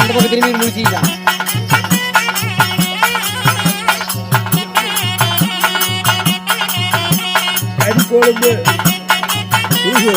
அந்த பக்கம் திரும்பி முடிச்சுக்கிட்டான். அடிக்கோளம்பு குழம்பு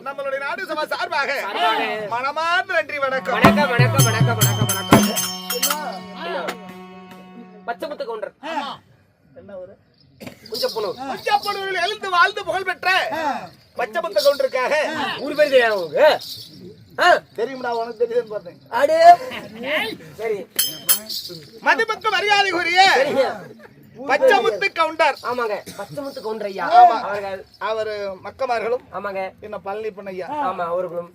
நம்மளுடைய நாடு சபா சார்பாக மனமார்ந்த நன்றி வணக்கம். வணக்கம் வணக்கம் வணக்கம் வணக்கம் வணக்கம். பச்சைமுத்து கவுண்டர் என்ன ஒரு குஞ்சப்பனூர் எழுந்து வாழ்ந்து புகழ் பெற்ற பச்சைமுத்து கவுண்டருக்காக ஊர் பேர் தெரியாது உங்களுக்கு? தெரியும்டா, உனக்கு தெரியுதுன்னு பார்த்தேன். அடே சரி, மதிப்புக்கு மரியாதைக்குரிய பச்சைமுத்து கவுண்டர். ஆமாங்க, பச்சைமுத்து கவுண்டர் ஐயா அவர்கள். அவர் மக்கமார்களும் ஆமாங்க, இன்னும் பழனி பண்ணையா ஆமா அவர்களும்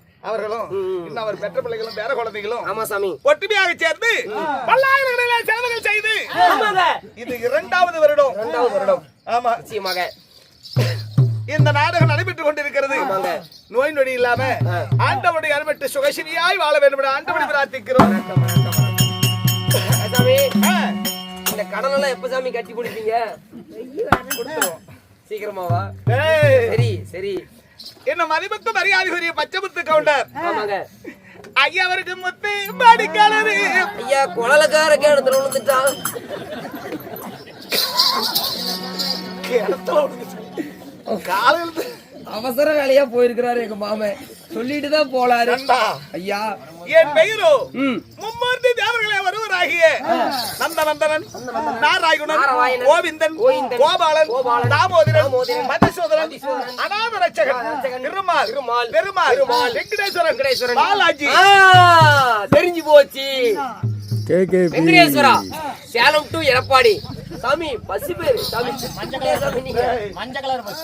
இன்னும் அவர் பெற்ற பிள்ளைகளும் பேர குழந்தைகளும் ஆமா சாமி ஒற்றுமையாக சேர்ந்து பல்லாயிரக்கணக்கான சேவைகள் செய்து இது இரண்டாவது வருடம். ஆமா, நிச்சயமாக இந்த நாடகம் நடைபெற்றுக் கொண்டிருக்கிறது. நோய் நொடி இல்லாம ஆண்டவனுடைய அருமட்டு சுகசிரியாய் வாழ வேண்டும் என்று ஆண்டவனை பிரார்த்திக்கிறோம். இந்த கடல் எல்லாம் எப்ப சாமி கட்டி பிடிப்பீங்க? சீக்கிரமாவா? சரி சரி. என்ன மதிப்புக்கு மரியாதைக்குரிய பச்சைமுத்து கவுண்டர். ஆமாங்க ஐயா, அவருக்கு முத்து பாடிக்காரரு ஐயா குழலக்கார கிணத்துல விழுந்துட்டான். காலையில அவசர வேலையா போயிருக்கிறாரு எங்க மாமன், சொல்லிட்டுதான் போலாரு. ஐயா, என் பெயரோ மும்மூர்த்தி தேவர்களே ஒருவராகிய நந்தநந்தனன், நாராயணன், கோவிந்தன், கோபாலன், தாமோதரன், மதுசூதரன், அநாத ரட்சகன், திருமால், பெருமாள், வெங்கடேஸ்வரன், பாலாஜி. தெரிஞ்சு போச்சு. வெங்கடேஸ்வரா, சேலம் டு எடப்பாடி சாமி பஸ் பேரு சாமி சாமி நீங்க மஞ்சள் கலர் பஸ்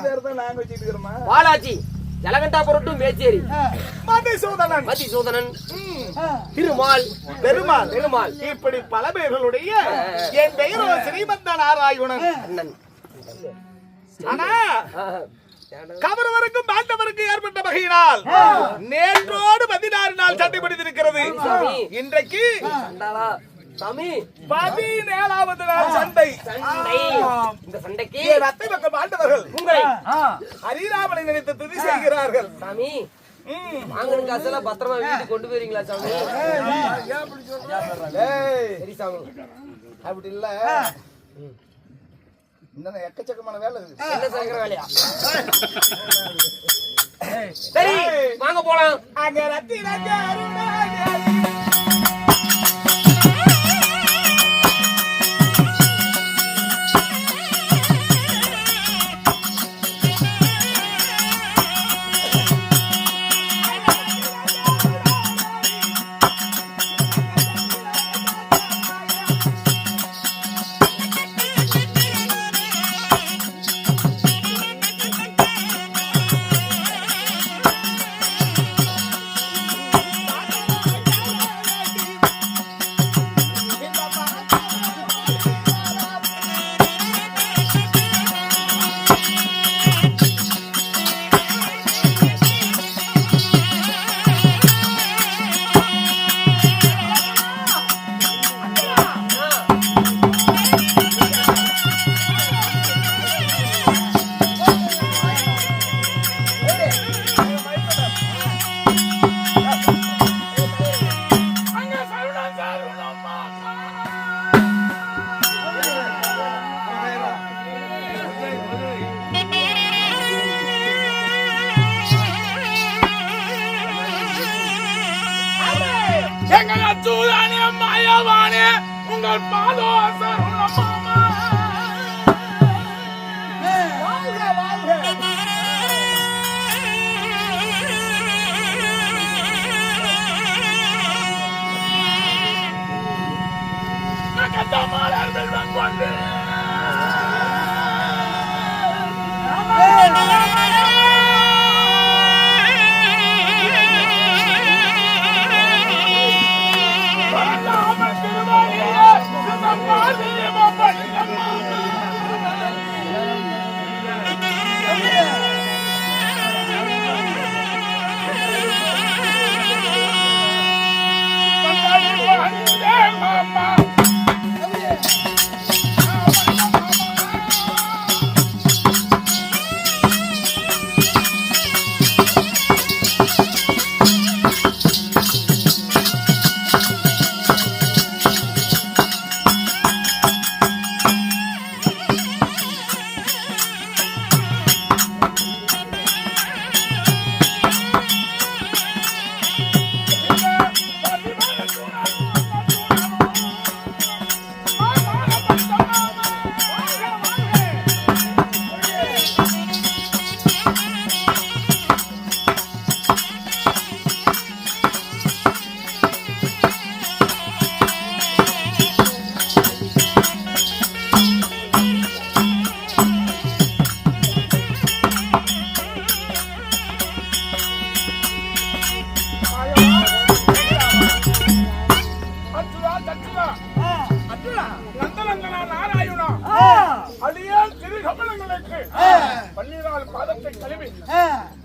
பேர் தான் நாங்க வச்சிட்டு இருக்கிறோமா? வாலாஜி ஜலகண்டாபுரம் டு மேச்சேரி மதுசூதனன், திருமால் பெருமாள், பெருமாள் இப்படி பல பேர்களுடைய என் பெயரோ ஸ்ரீமந்த நாராயணன். அண்ணன். ஆனா கவர்வருக்கும் பாண்டவருக்கும் ஏற்பட்ட வகையினால் நேற்றோடு 16 நாள் சண்டை பிடித்திருக்கிறது. இன்றைக்கு சாமி 17வது நாள் சண்டை. இந்த சண்டைக்கு அத்தை பக்கம் பாண்டவர்கள் உங்களை ஹரிராமனை நினைத்து துதி செய்கிறார்கள். சாமி வாங்கின காசெல்லாம் பத்திரமா வீட்டுக்கு கொண்டு போயிருங்களா சாமி? சரி சாமி. அப்படி இல்ல, இன்னும் எக்கச்சக்கமான வேலை இருக்கு. என்ன செய்கிற வேலையா? சரி வாங்க போலாம். அங்க ரத்தினங்க உங்கள் பாதோசர்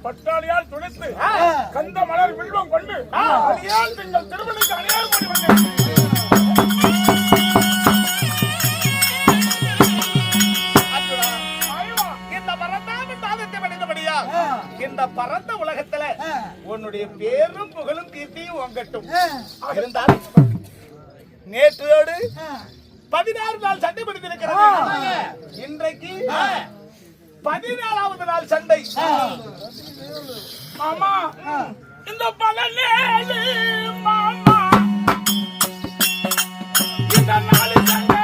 பட்டாளியால் துடைத்து கந்த மலர் வில்வம் கொண்டு அடியால் நீங்கள் திருமணிக்கு அணியார் பண்ணி வந்தேன். இந்த பரந்த உலகத்துல உன்னுடைய பேரும் புகழும் கீர்த்தியும் உங்கட்டும் இருந்தாலும் நேற்றோடு 16 நாள் சண்டை பிடித்திருக்கிறது. இன்றைக்கு 14வது நாள் சண்டை. மாமா இந்த 17 மாமா இந்த நாள் சண்டை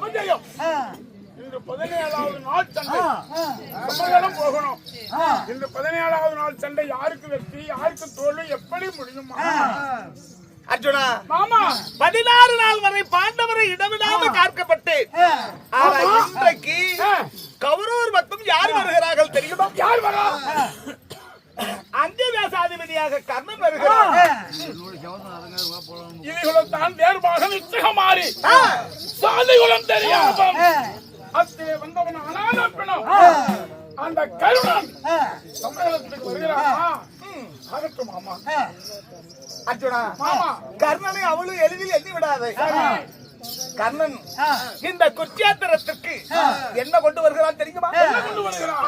அபஜயம். இன்று 17வது நாள் சண்டை. சமகாலம் போகணும். இன்று 17வது நாள் சண்டை யாருக்கு வெற்றி யாருக்கு தோல்வி எப்படி முடியுமா? அர்ஜுனா மாமா 16 நாள் வரை பாண்டவரை இடவிடாம காக்கப்பட்டு ஆனா இன்றைக்கு கௌரவர் மட்டும் யார் வருகிறார்கள் தெரியுமா? யார் வரா? அஞ்சு தேசாதிபதியாக கர்ணன் வருகிறார். இவைகளும் தான் வேறுபாக நிச்சயம் மாறி சாதிகுலம் தெரியாம அத்திலே வந்தவன் அனாத பிணம் அந்த கருணன் சமயத்துக்கு வருகிறாமா? அதற்கு மாமா அர்ஜுனா மாமா கர்ணனை அவ்வளவு எளிதில் எண்ணி விடாதே. கர்ணன் இந்த குச்சியாத்திரத்திற்கு என்ன கொண்டு வருகிறான் தெரியுமா? கொண்டு வருகிறான்.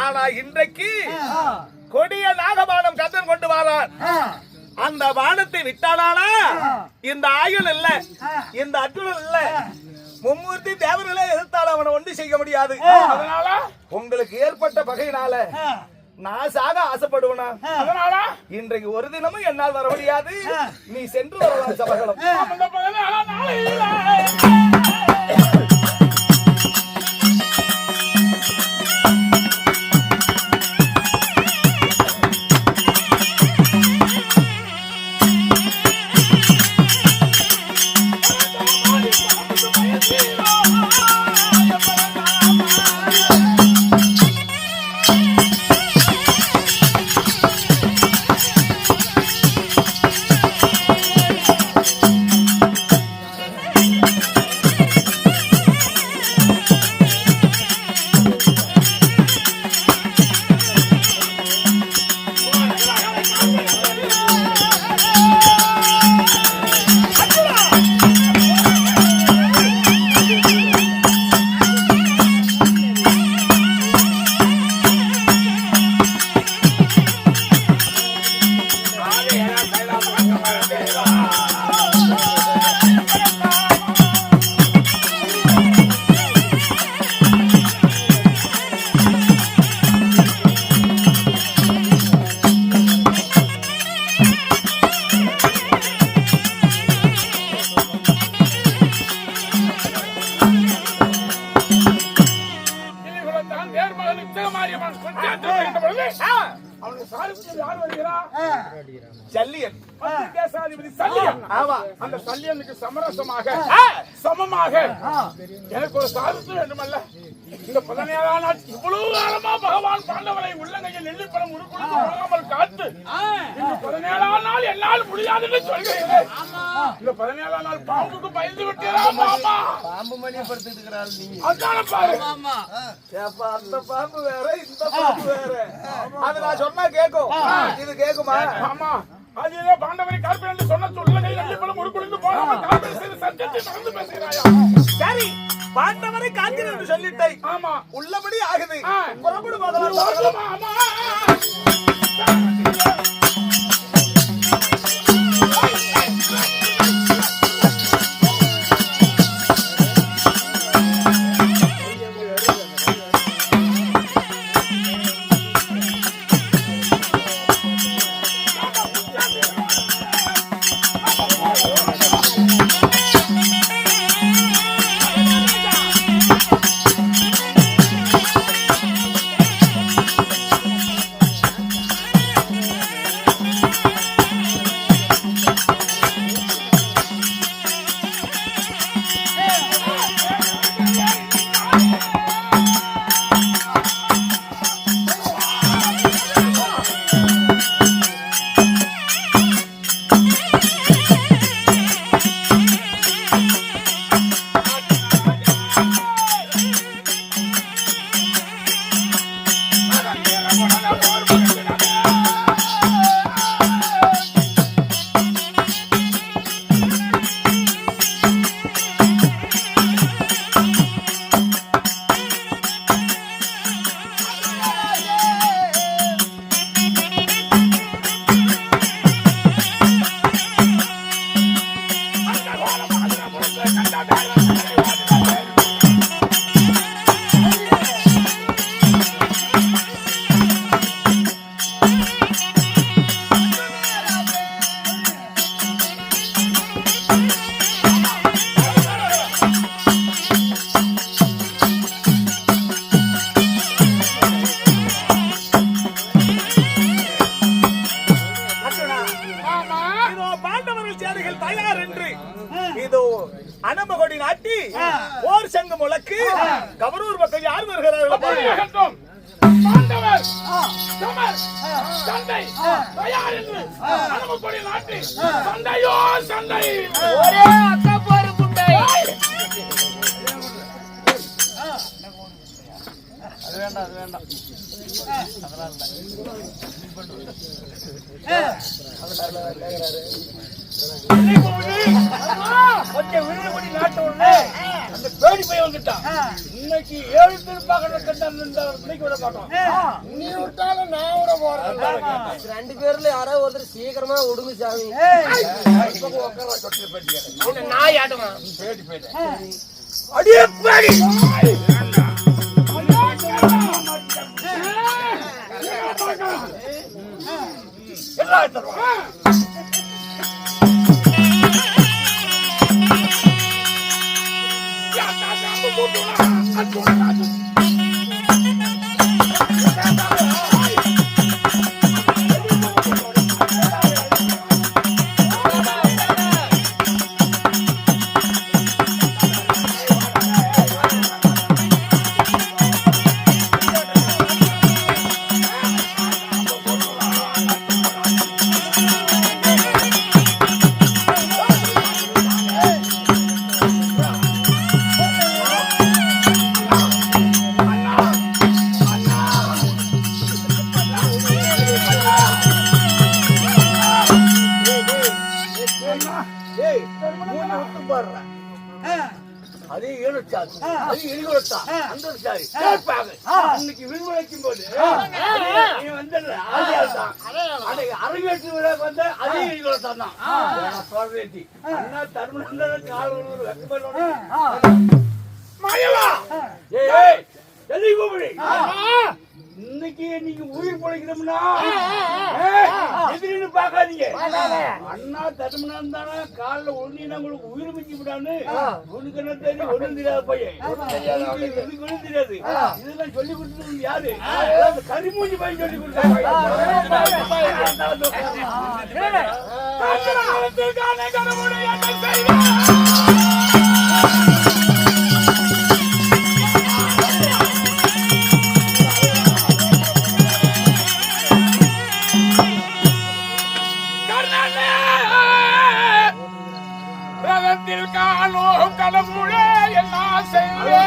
ஆனா இன்றைக்கு கொடிய நாகபானம் கர்ணன் கொண்டு வரான். அந்த பானத்தை விட்டானா இந்த ஆயுள் இல்ல, இந்த அர்ஜுனன் இல்ல, மும்மூர்த்தி தேவர்களே எதிர்த்தாலும் அவனை ஒன்று செய்ய முடியாது. அதனால உங்களுக்கு ஏற்பட்ட பகையினால நான் சாக ஆசைப்படுவனா? அதனால இன்றைக்கு ஒரு தினமும் என்னால் வர முடியாது. நீ சென்று வரலாம் சபகலம். அந்த சல்லியனுக்கு சமரசமாக சமமாக எனக்கு ஒரு சாதித்து வேண்டுமல்ல. இந்த 17ஆம் நாள் இவ்வளவு காலமா பகவான் பாண்டவரை உள்ளங்கையில் நெல்லிப்பழம் உருக்குழுந்து போகாமல் காத்து இந்த 17ஆம் நாள் என்னால் முடியாதுன்னு சொல்கிறேன். இந்த 17ஆம் நாள் பாம்புக்கு பயந்து விட்டீரா மாமா? பாம்பு மணியை படுத்துட்டு இருக்கிறாள் நீங்க. அதான பாரு. அந்த பாம்பு வேற, இந்த பாம்பு வேற. அது நான் சொன்னா கேக்கும், இது கேக்குமா? ஆமா, அதிலே பாண்டவரை கார்பன் என்று சொன்ன உள்ளங்கை நெல்லிப்பழம் உருக்குழுந்து போகாமல் கார்பன் செய்து சத்தியத்தை மறந்து பேசுகிறாயா? சரி, பாண்டவரை காக்கிறேன் என்று சொல்லிட்டை. ஆமா, உள்ளபடி ஆகுது. புறப்படு போகலாம். ஆமா. அனமகொடி நாட்டி போர் சங்கம் முழக்கு கவரூர் மக்கள் யார் வருகிறார்கள்? பாண்டவர் சமர் சண்டை தயார் என்று அனமகொடி நாட்டி சண்டையோ சண்டை ஒரே அக்கா போரு புண்டை. அது வேண்டாம் அது வேண்டாம் அதெல்லாம் கொஞ்சம் விழுதுபடி நாட்டு உடனே அந்த பேடி போய் வந்துட்டான். இன்னைக்கு 7 திருப்பாக்கணும் விட மாட்டோம். நீ விட்டாலும் நான் விட போறேன். 2 பேர்ல யாரோ ஒருத்தர் சீக்கிரமா விடுங்க சாமி. நாய் ஆடுமா பேடி போயிட்டேன். அடியே பேடி எல்லாம் தருவான். அதே ஏழுச்சாது அது இழிவுறத்தா அந்த சாரி இன்னைக்கு விடுமுறைக்கும் போது நீ வந்து அரங்கேற்று விட வந்த அதே இழிவுறத்தான் தான் சொல்றேன். அண்ணா தர்மநந்தன் கால் மயவா ஏய் எதை கூப்பிடு. இன்னைக்கு நீங்க உயிர் பிழைக்கணும்னா எதிரின்னு பாக்காதீங்க. அண்ணா தர்மநந்தன் தானே காலில் ஒண்ணு உங்களுக்கு உயிர் மிச்சி விடான்னு உனக்கு என்ன தெரியும்? ஒண்ணும் தெரியாது பையன், இதுக்கு ஒண்ணும் தெரியாது. இதெல்லாம் சொல்லி கொடுத்தது யாரு? கரிமூஞ்சி பையன் சொல்லி கொடுத்தாங்க. கடவுளே எல்லாம் செய்ய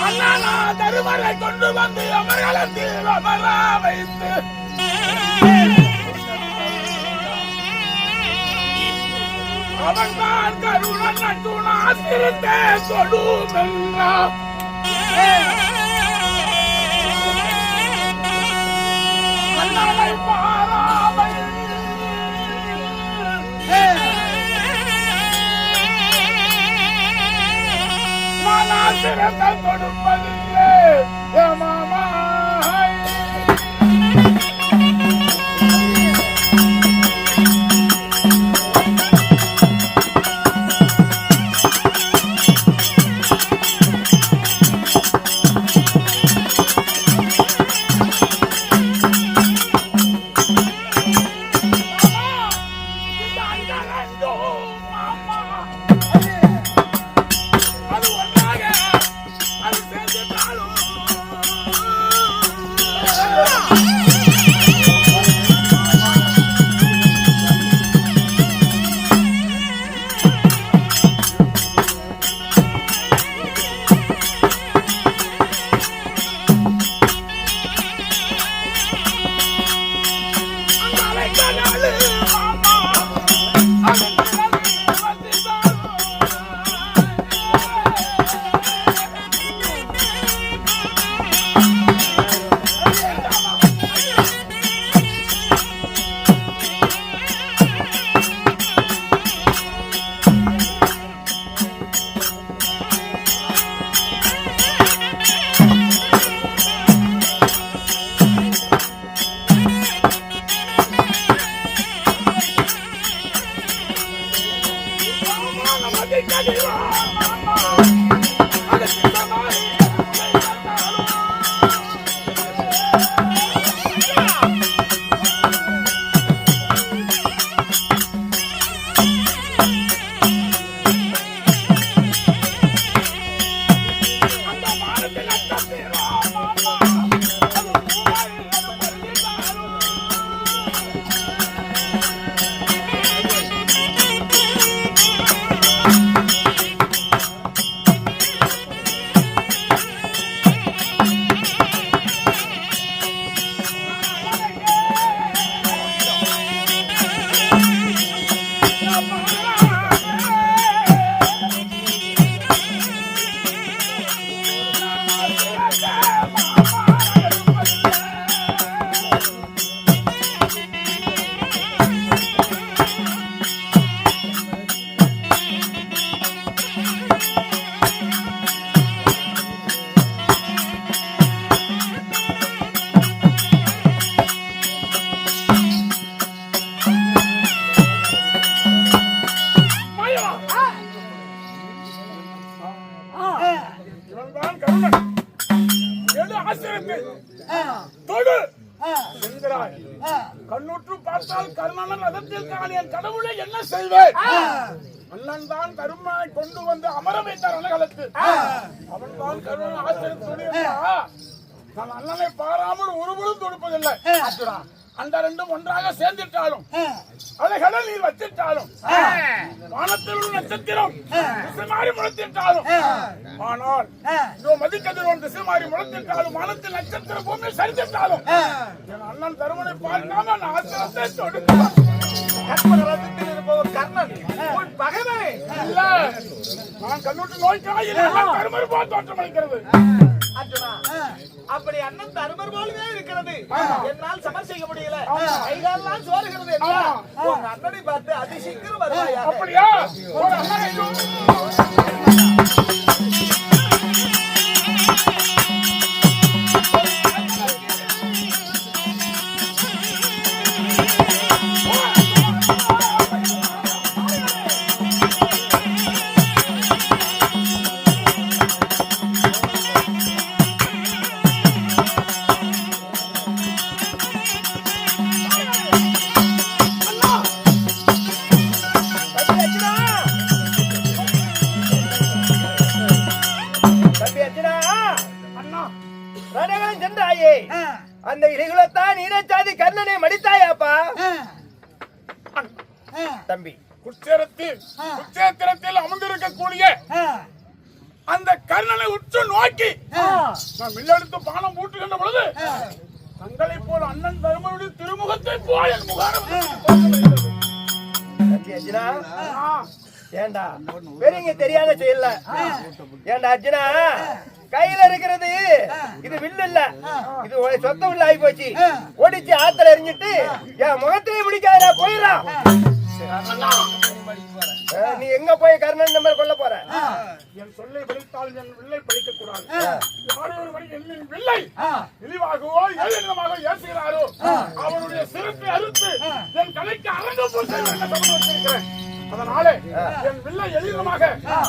அண்ணா தருமரை கொண்டு வந்து அமர்களத்தில் அமர வைத்து அவன் தான் கருணன் நட்டுனா சிறுத்தே சொல்லுமெல்லா பாராமல் மனாசிரத்தை கொடுப்பதில்லை மாமா. என்கிறாய். கண்ணுற்று பார்த்தால் கர்ணன் ரதத்தில் காணியன் கடவுளை என்ன செய்வேன்? அண்ணன் தான் கருமனை கொண்டு வந்து அமர வைத்தார் ரணகளத்து. அவன் தான் கருணன் ஆச்சரியத்தோடு நான் அண்ணனை பாராமல் ஒருபொழுதும் தொடுப்பதில்லை. அந்த ரெண்டும் ஒன்றாக சேர்ந்துட்டாலும் அலைகளை நீர் வச்சிட்டாலும் வானத்தில் உள்ள நட்சத்திரம் திசை மாறி முளைத்திட்டாலும் ஆனால் மதிக்கதிரோன் திசை மாறி முளைத்திட்டாலும் வானத்தில் நட்சத்திர பூமி சரித்திட்டாலும் என் அண்ணன் தருமனை பார்க்காம நான் ஆத்திரத்தை தொடுக்கிறேன். கர்ணன் பகைமை இல்ல, நான் கண்ணுட்டு நோய்க்காயில் கருமறு போல் தோற்றம் அளிக்கிறது. அர்ஜுனா, அப்படி அண்ணன் தருமர் போலவே இருக்கிறது. என்னால் சமர் செய்ய முடியல. கைகாலெல்லாம் சோறுகிறது என்றால் உங்க அண்ணனை பார்த்து அதிசீக்கிரம் வருவாயா? அப்படியா? ஒரு அண்ணனை சென்றாயே அந்த இலைகுலத்தான் ஈனச்சாதி கர்ணனை மடித்தாயாப்பா? தம்பி, குச்சேத்திரத்தில் அமர்ந்திருக்கக்கூடிய அந்த கர்ணனை உற்று நோக்கி நான் வில்லெடுத்து பானம் பூட்டுகின்ற பொழுது தங்களை போல அண்ணன் தருமனுடைய திருமுகத்தை போல் என் முகாரம் ஏண்டா பெரியங்க தெரியாத செய்யல. ஏண்டா அர்ஜுனா, கையில இருக்கிறது இது வில்லு இல்ல, இது சொத்த வில்லு ஆகி போச்சு. ஓடிச்சு ஆத்துல எரிஞ்சிட்டு என் முகத்திலே முடிக்காதா, போயிடா. நீ எங்க போய் கர்ணன் நம்பர் கொல்ல போற? என் சொல்லை படித்தால் என் வில்லை படிக்க கூடாது. என் வில்லை இழிவாகவோ ஏளனமாக ஏசுகிறாரோ அவனுடைய சிறப்பை அறுத்து என் கலைக்கு அரங்கம் போல் வச்சிருக்கிறேன். அதனாலே என் வில்லை எளிதமாக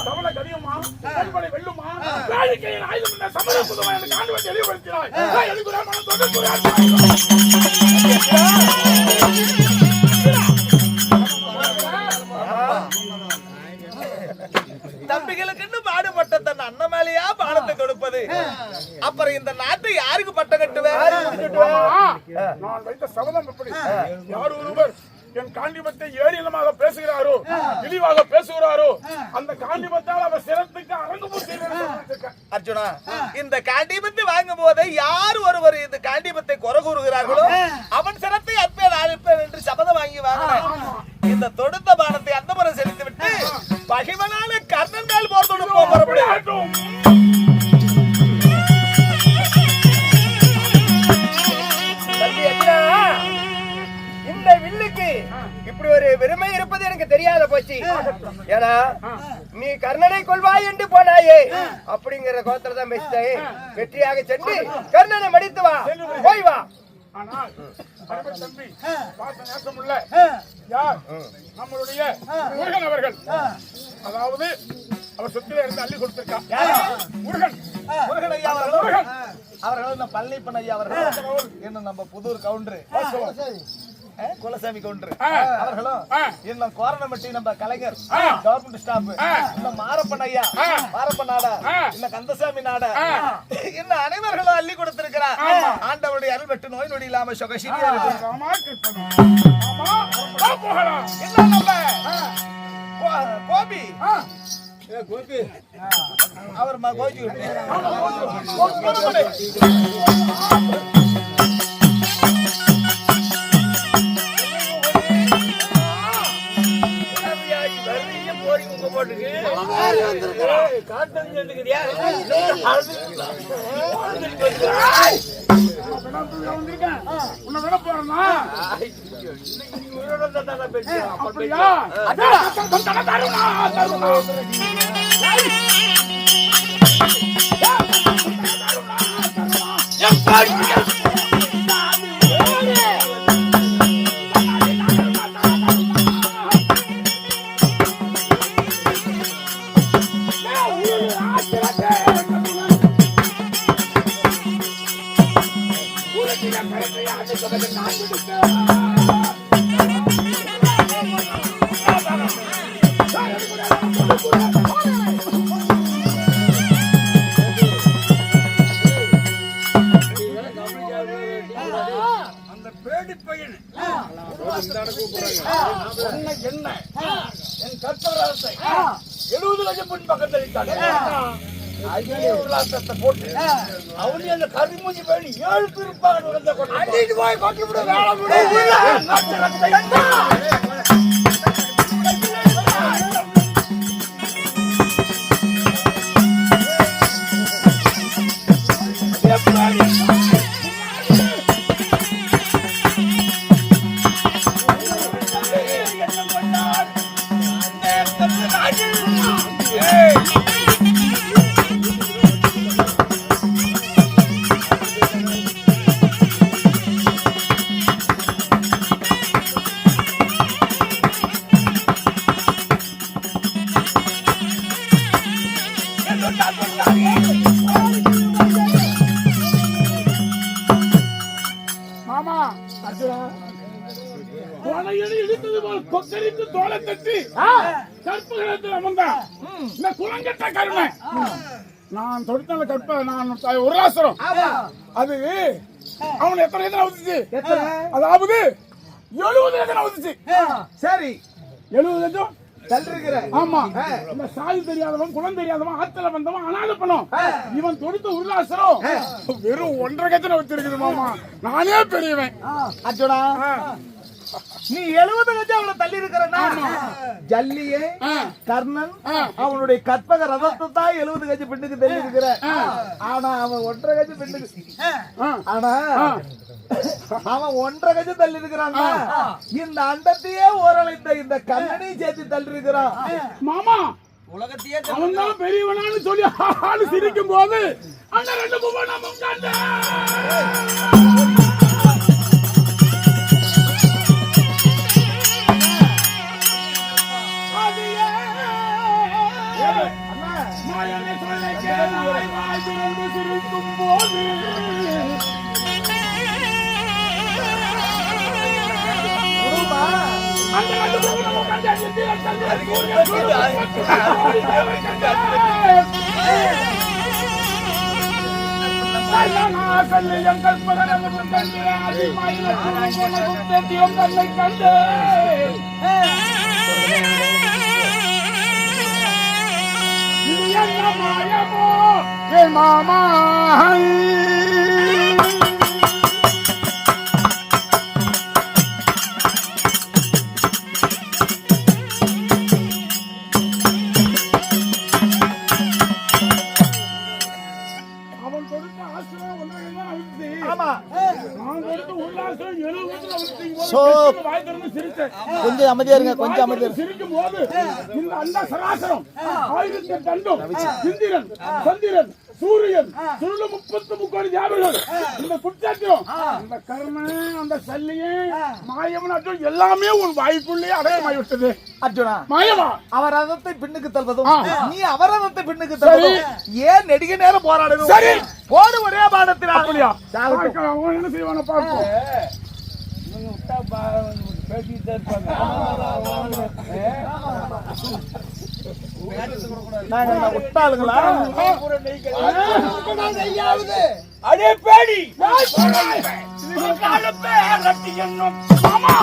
தமிழ கதியுமா கண்படை வெல்லுமா வேடிக்கையின் ஆயுதம் என்ற சமர புதுமை எனக்கு ஆண்டு தெளிவுபடுத்தினாய். தம்பிகளுக்கு பாடுபட்ட தன் அண்ணன் மேலேயா பாடத்தை கொடுப்பது? அப்புறம் இந்த நாட்டை யாருக்கு பட்டம் கட்டுவேன்? நான் வைத்த சபதம் எப்படி? யார் ஒருவர் என் காண்டிபத்தை ஏரியலமாக பேசுகிறாரோ இழிவாக பேசுகிறாரோ அந்த காண்டிபத்தால் அவர் சிரத்துக்கு அரங்கு செய்ய. அர்ஜுனா, இந்த காண்டிபத்தை வாங்கும் போது யார் ஒருவர் இந்த காண்டிபத்தை குறை கூறுகிறார்களோ அவன் சிரத்தை அற்பேன் அழிப்பேன் என்று சபதம் வாங்கி வாங்கினேன். இந்த தொடுத்த பானத்தை அந்த முறை செலுத்தி விட்டு பகைவனான கர்ணன் மேல் போர் தொடுப்போம். இந்த வில்லுக்கு இப்படி ஒரு பெருமை இருப்பது எனக்கு தெரியாத போச்சு. ஏன்னா நீ கர்ணனை கொள்வாய் என்று போனாயே அப்படிங்கிற கோத்திர தான் பேசிட்டாயே. வெற்றியாக சென்று கர்ணனை மடித்து வா, போய் வா. ஆனால் தம்பி பாச நேசமுள்ள யார் நம்மளுடைய முருகன் அவர்கள், அதாவது அவர் சொத்துல இருந்து அள்ளி கொடுத்திருக்கா முருகன் ஐயா அவர்கள் பழனிப்பன் ஐயா அவர்கள் என்ன நம்ம புதூர் கவுண்டரு குலசாமி கவுண்டர் அவர்களும் இன்னும் கோரணமட்டி நம்ம கலைஞர் கவர்மெண்ட் ஸ்டாஃப் இன்னும் மாரப்பன் ஐயா மாரப்பன் நாடா இன்னும் கந்தசாமி நாடா இன்னும் அனைவர்களும் அள்ளி கொடுத்திருக்கிறார். ஆண்டவருடைய அருள் பெற்று நோய் நொடி இல்லாம சொகசிரியா கோபி அவர் கோபி அந்த பேடி பையன் என்ன என் கற்பகத்தை 70 லட்சம் பொன் பக்கத்தில் இருக்காங்க. உல்லாசத்தை போட்டு அவனே அந்த கருமூஞ்சி பேணி 7 திருப்பாக அடிட்டு போய் கொட்டி விட வேலை முடியும். மாமா இழுத்தது போல் கொக்கரித்து தோலை தட்டி கற்பகத்தில் அமர்ந்தான் இந்த குளங்கட்ட கருமை. நான் தொடுத்த கற்ப நான் உல்லாசரம் அது அவன் எத்தனை எத்தனை வந்துச்சு, அதாவது 70 எத்தனை வந்துச்சு. சரி 70 லட்சம் தள்ளிருக்கிற. ஆமா, இந்த சாதி தெரியாதவன் குணம் தெரியாதவன் ஆத்துல வந்தவன் அனாத பணம். இவன் தொடுத்த உல்லாசரம் வெறும் 1.5 கஜனை வச்சிருக்குது மாமா. நானே பெரியவன். அர்ஜுனா, நீ 70 கஜம் அவனை தள்ளி இருக்கிறன்னா ஜல்லியே கர்ணன் அவனுடைய கற்பக ரதத்தை தான் 70 கஜ பெண்ணுக்கு தள்ளி இருக்கிற. ஆனா அவன் 1.5 கஜ பெண்ணுக்கு, ஆனா அவன் 1.5 கஜம் தள்ளி இருக்கிறான். இந்த அண்டத்தையே ஓரளைத்த இந்த கண்ணனையும் சேர்த்து தள்ளி இருக்கிறான் மாமா. உலகத்தையே அவன் தான் பெரியவனான்னு சொல்லி ஆளு சிரிக்கும் போது அந்த 2 புவனமும் கண்ட சிரிக்கும் போது மாமா கொஞ்சம் அமைதியா இருங்க, கொஞ்சம் அமைதியா சிரிக்கும் போது இந்த அண்ட சராசரம் 1008 அண்டம், இந்திரன் சந்திரன் சூரியன் சுருள 33 ஜாபர்கள், இந்த குற்றாட்டம் இந்த கர்மன் அந்த சல்லியே மாயவன் அர்ஜுன் எல்லாமே உன் வாய்க்குள்ளே அடையமாய் விட்டது. அர்ஜுனா, மாயவா அவர் ரதத்தை பின்னுக்கு தள்ளுவதும் நீ அவர் ரதத்தை பின்னுக்கு தள்ளுவதும் ஏன் நெடுக நேரம் போராடணும்? சரி, போடு ஒரே பாடத்தில். அப்படியா? அவன் என்ன செய்வான பார்ப்போம். விட்டாளுங்களா அடே பேடி மாமா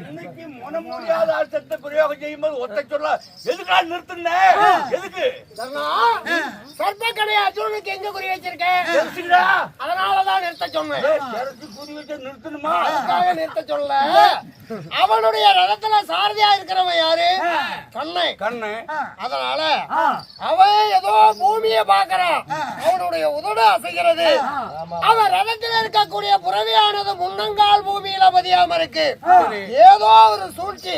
இன்னைக்கு மனமுடியாத அர்த்தத்தை பிரயோகம் செய்யும்போது ஒத்த சொல்ல எதுக்கா நிறுத்துன? எதுக்கு சர்ப்பக்கடை அர்ஜுனுக்கு எங்க குறி வச்சிருக்கேன் அதனாலதான் நிறுத்த சொன்னேன். குறி வச்சு நிறுத்தணுமா? அதுக்காக நிறுத்த சொல்ல. அவனுடைய ரதத்துல சாரதியா இருக்கிறவன் யாரு? கண்ணு. அதனால அவன் ஏதோ பூமியை பாக்குறான். அவனுடைய உதடு அசைகிறது. அவன் ரதத்தில் இருக்கக்கூடிய புறவியானது முன்னங்கால் பூமியில பதியாம இருக்கு. ஏதோ ஒரு சூழ்ச்சி.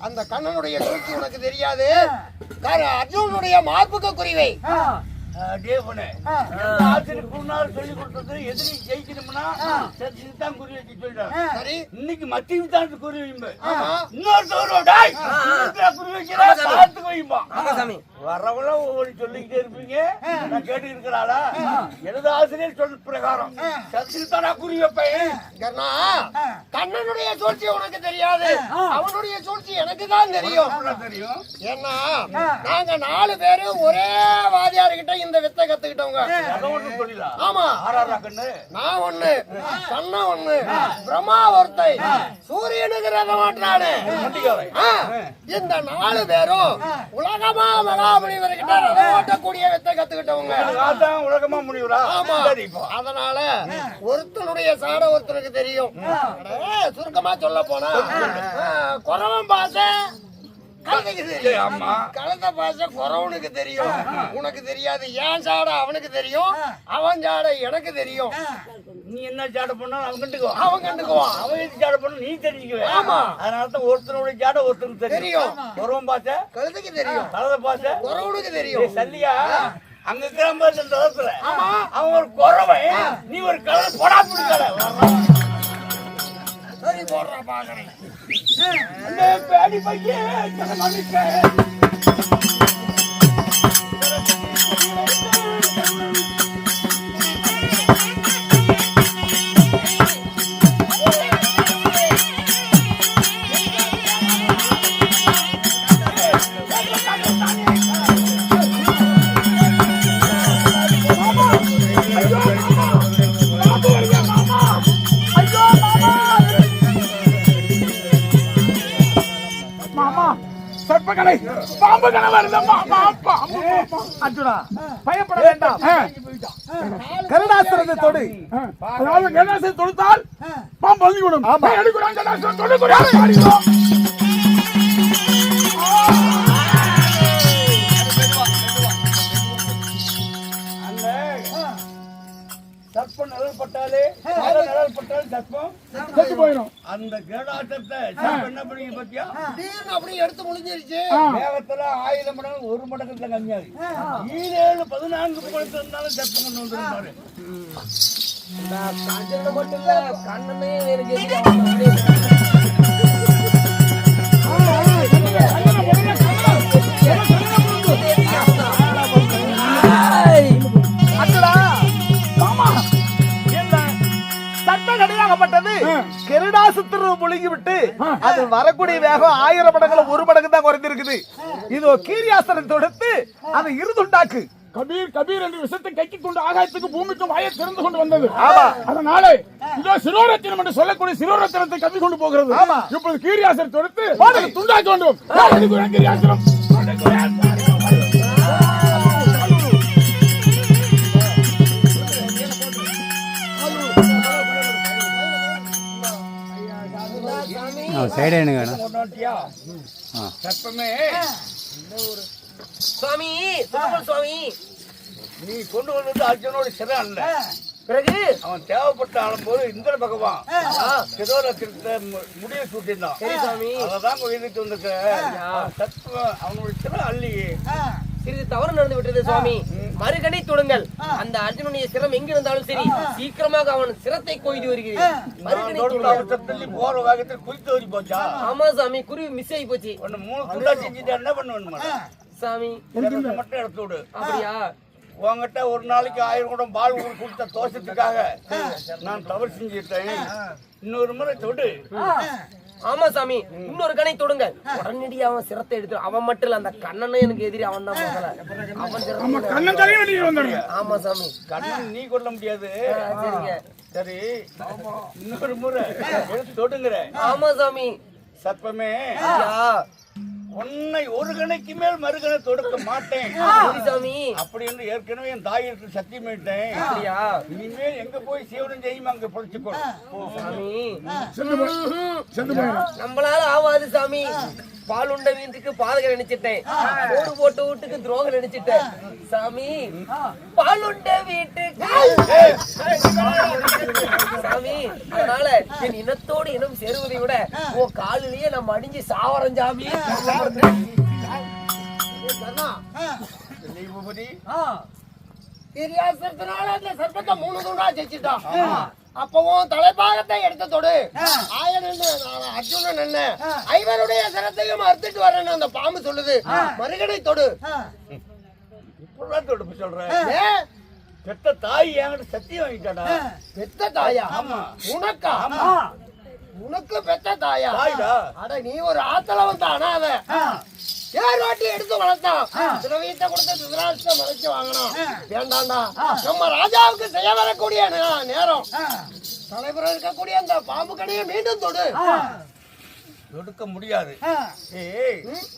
அந்த கண்ணனுடைய சூழ்ச்சி உனக்கு தெரியாது. அர்ஜுனுடைய மார்புக்கு குறிவை சொல்லி கொடுத்தது எதிரி ஜெயிக்கணும்னா குறி வச்சு சொல்றாரு. இன்னைக்கு மத்திய குறி வையும்பு குறி வைக்கிறா வரவள ஒவ்வொரு சொல்லிக்கிட்டே இருப்பீங்க. நான் கேட்டு இருக்கிறாளா? எனது ஆசிரியர் சொல் பிரகாரம் சத்தியத்தானா குறி வைப்பேன். கண்ணனுடைய சூழ்ச்சி உனக்கு தெரியாது. அவனுடைய சூழ்ச்சி எனக்கு தான் தெரியும். ஏன்னா நாங்க 4 பேரும் ஒரே வாதியார்கிட்ட இந்த வித்தை கத்துக்கிட்டவங்க. ஆமா, நான் ஒண்ணு, கண்ணன் ஒண்ணு, பிரம்மா ஒருத்தை, சூரியனுக்கு ரதம் மாட்டானு. இந்த 4 பேரும் உலகமா மகாமுனிவர்கிட்ட ரதம் ஓட்டக்கூடிய வித்தை கத்துக்கிட்டவங்க. உலகமா முனிவரா? ஆமா. அதனால ஒருத்தனுடைய சாட ஒருத்தனுக்கு தெரியும். சுருக்கமா சொல்ல போனா குறவன் பாச கலந்த பாச குறவனுக்கு தெரியும். உனக்கு தெரியாது. ஏன் சாட அவனுக்கு தெரியும், அவன் சாட எனக்கு தெரியும். நீ என்ன சாட பண்ணா அவன் கண்டுக்குவான். அவன் சாட பண்ண நீ தெரிஞ்சுக்குவே. ஆமா. அதனாலதான் ஒருத்தனுடைய சாட ஒருத்தனுக்கு தெரியும். குறவன் பாச கழுதைக்கு தெரியும். கலந்த பாச குறவனுக்கு தெரியும். சல்லியா அங்க இருக்கிற அவன் ஒரு குறவன், நீ ஒரு கலர் போடா பிடிக்கல. சரி போடுற பாக்குறேன். பேடி பையன் பாம்பு அர்ஜுனா, பயப்பட வேண்டாம். கருடாசுரத்தை தொடு. அதாவது கருடாசுரத்தை தொடுத்தால் பாம்பு அழிவிடும். சர்ப்பம் நிழல்பட்டாலே சர்ப்பம் செத்து போயிடும். அந்த கேடாட்டத்தை என்ன பண்ணி பத்தியா அப்படியே எடுத்து முடிஞ்சிருச்சு. வேகத்துல 1000 மடங்கு 1 மடங்குல கம்மியாகி 7 14 மடங்கு இருந்தாலும் சர்ப்பம் கொண்டு வந்துருப்பாரு. மட்டும் இல்ல, கண்ணமே எனக்கு கெருடாசுத்திர முழுகி விட்டு அது வரக்கூடிய வேகம் 1000 மடங்குல 1 மடங்கு தான் குறைந்திருக்குது. இதோ கீரியாசனம் தொடுத்து அதை இருதுண்டாக்கு. கபீர் கபீர் என்று விஷத்தை கைக்கிக் கொண்டு ஆகாயத்துக்கு பூமிக்கும் வாயை திறந்து கொண்டு வந்தது. ஆமா. அதனால இதோ சிரோரத்தினம் என்று சொல்லக்கூடிய சிரோரத்தினத்தை கம்மி கொண்டு போகிறது. இப்போது கீரியாசர் தொடுத்து துண்டாக்க வேண்டும். கீரியாசனம் சைடு எனக்கு வேணும். சத்தமே சுவாமி சுவாமி நீ கொண்டு வந்தது அர்ஜுனோட சிறை அல்ல. பிறகு அவன் தேவைப்பட்ட ஆளும்போது இந்திர பகவான் சிரோரத்திரத்தை முடிய சூட்டிருந்தான். அதான் எழுதிட்டு வந்திருக்க. அவனுடைய சிறை அல்லையே. சிறிது தவறு நடந்து விட்டது சுவாமி. மறுகணை தொடுங்கள். அந்த அர்ஜுனுடைய சிரம் எங்க இருந்தாலும் சரி, சீக்கிரமாக அவன் சிரத்தை கொய்து வருகிறேன். போற வேகத்தில் குறித்து வரி போச்சா? ஆமா சாமி, குருவி மிஸ் ஆகி போச்சு. ஒன்னு 3 துண்டா செஞ்சுட்டு என்ன பண்ணுவேன் சாமி? மட்டும் எடுத்து விடு. அப்படியா? உங்ககிட்ட ஒரு நாளைக்கு 1000 குடம் பால் கொடுத்த தோஷத்துக்காக நான் தவறு செஞ்சுட்டேன். இன்னொரு முறை தொடு. ஆமா சாமி, இன்னொரு கணை தொடுங்க. உடனடியா அவன் சிரத்தை எடுத்து, அவன் மட்டும் இல்ல, அந்த கண்ணனும் எனக்கு எதிரி. அவன் தான் அவன். ஆமா சாமி, கண்ணன் நீ கொல்ல முடியாது. சரிங்க. சரி, இன்னொரு முறை எடுத்து தொடுங்கிற. ஆமா சாமி. சர்ப்பமே, உன்னை ஒரு கணைக்கு மேல் மறுகணை தொடுக்க மாட்டேன் சாமி அப்படின்னு ஏற்கனவே என் தாயிற்கு சத்தியம் பண்ணிட்டேன். அப்படியா? இனிமேல் எங்க போய் சிவனும் ஜெயிமா அங்க பொழைச்சுக்கோ சாமி. சென்று நம்மளால ஆவாது சாமி. பால் உண்ட வீட்டுக்கு பாதகம் நினைச்சிட்டேன், ஓடு போட்டு வீட்டுக்கு துரோகம் நினைச்சிட்டேன் சாமி. பால் உண்ட வீட்டுக்கு சாமி. அதனால என் இனத்தோடு இனம் சேருவதை விட உன் காலிலேயே நம்ம அடிஞ்சு சாவரம் சாமி. அந்த சர்ப்பத்தை 3 துண்டா ஜெயிச்சுட்டான். அப்பவும் தலைப்பாகத்தை எடுத்ததோடு ஆயன் அர்ஜுனன் என்ன ஐவருடைய சிரத்தையும் அறுத்துட்டு வரேன்னு அந்த பாம்பு சொல்லுது. மறுகடை தொடு. இப்பதான் தொடுப்பு சொல்றேன். பெத்த தாய் என்கிட்ட சத்தியம் வாங்கிட்டாடா. பெத்த தாயா? ஆமா. உனக்கா? உனக்கு பெத்த தாயா? அட நீ ஒரு ஆத்தளவன் தான். அனாத ஏர் வாட்டி எடுத்து வளர்த்தான். திரவியத்தை கொடுத்து திருதராஷ்டிரத்தை மறைச்சு வாங்கணும். வேண்டாண்டா, நம்ம ராஜாவுக்கு செய்ய வரக்கூடிய நேரம். தலைவர் இருக்கக்கூடிய அந்த பாம்பு கடையை மீண்டும் தொடு. தொடுக்க முடியாது.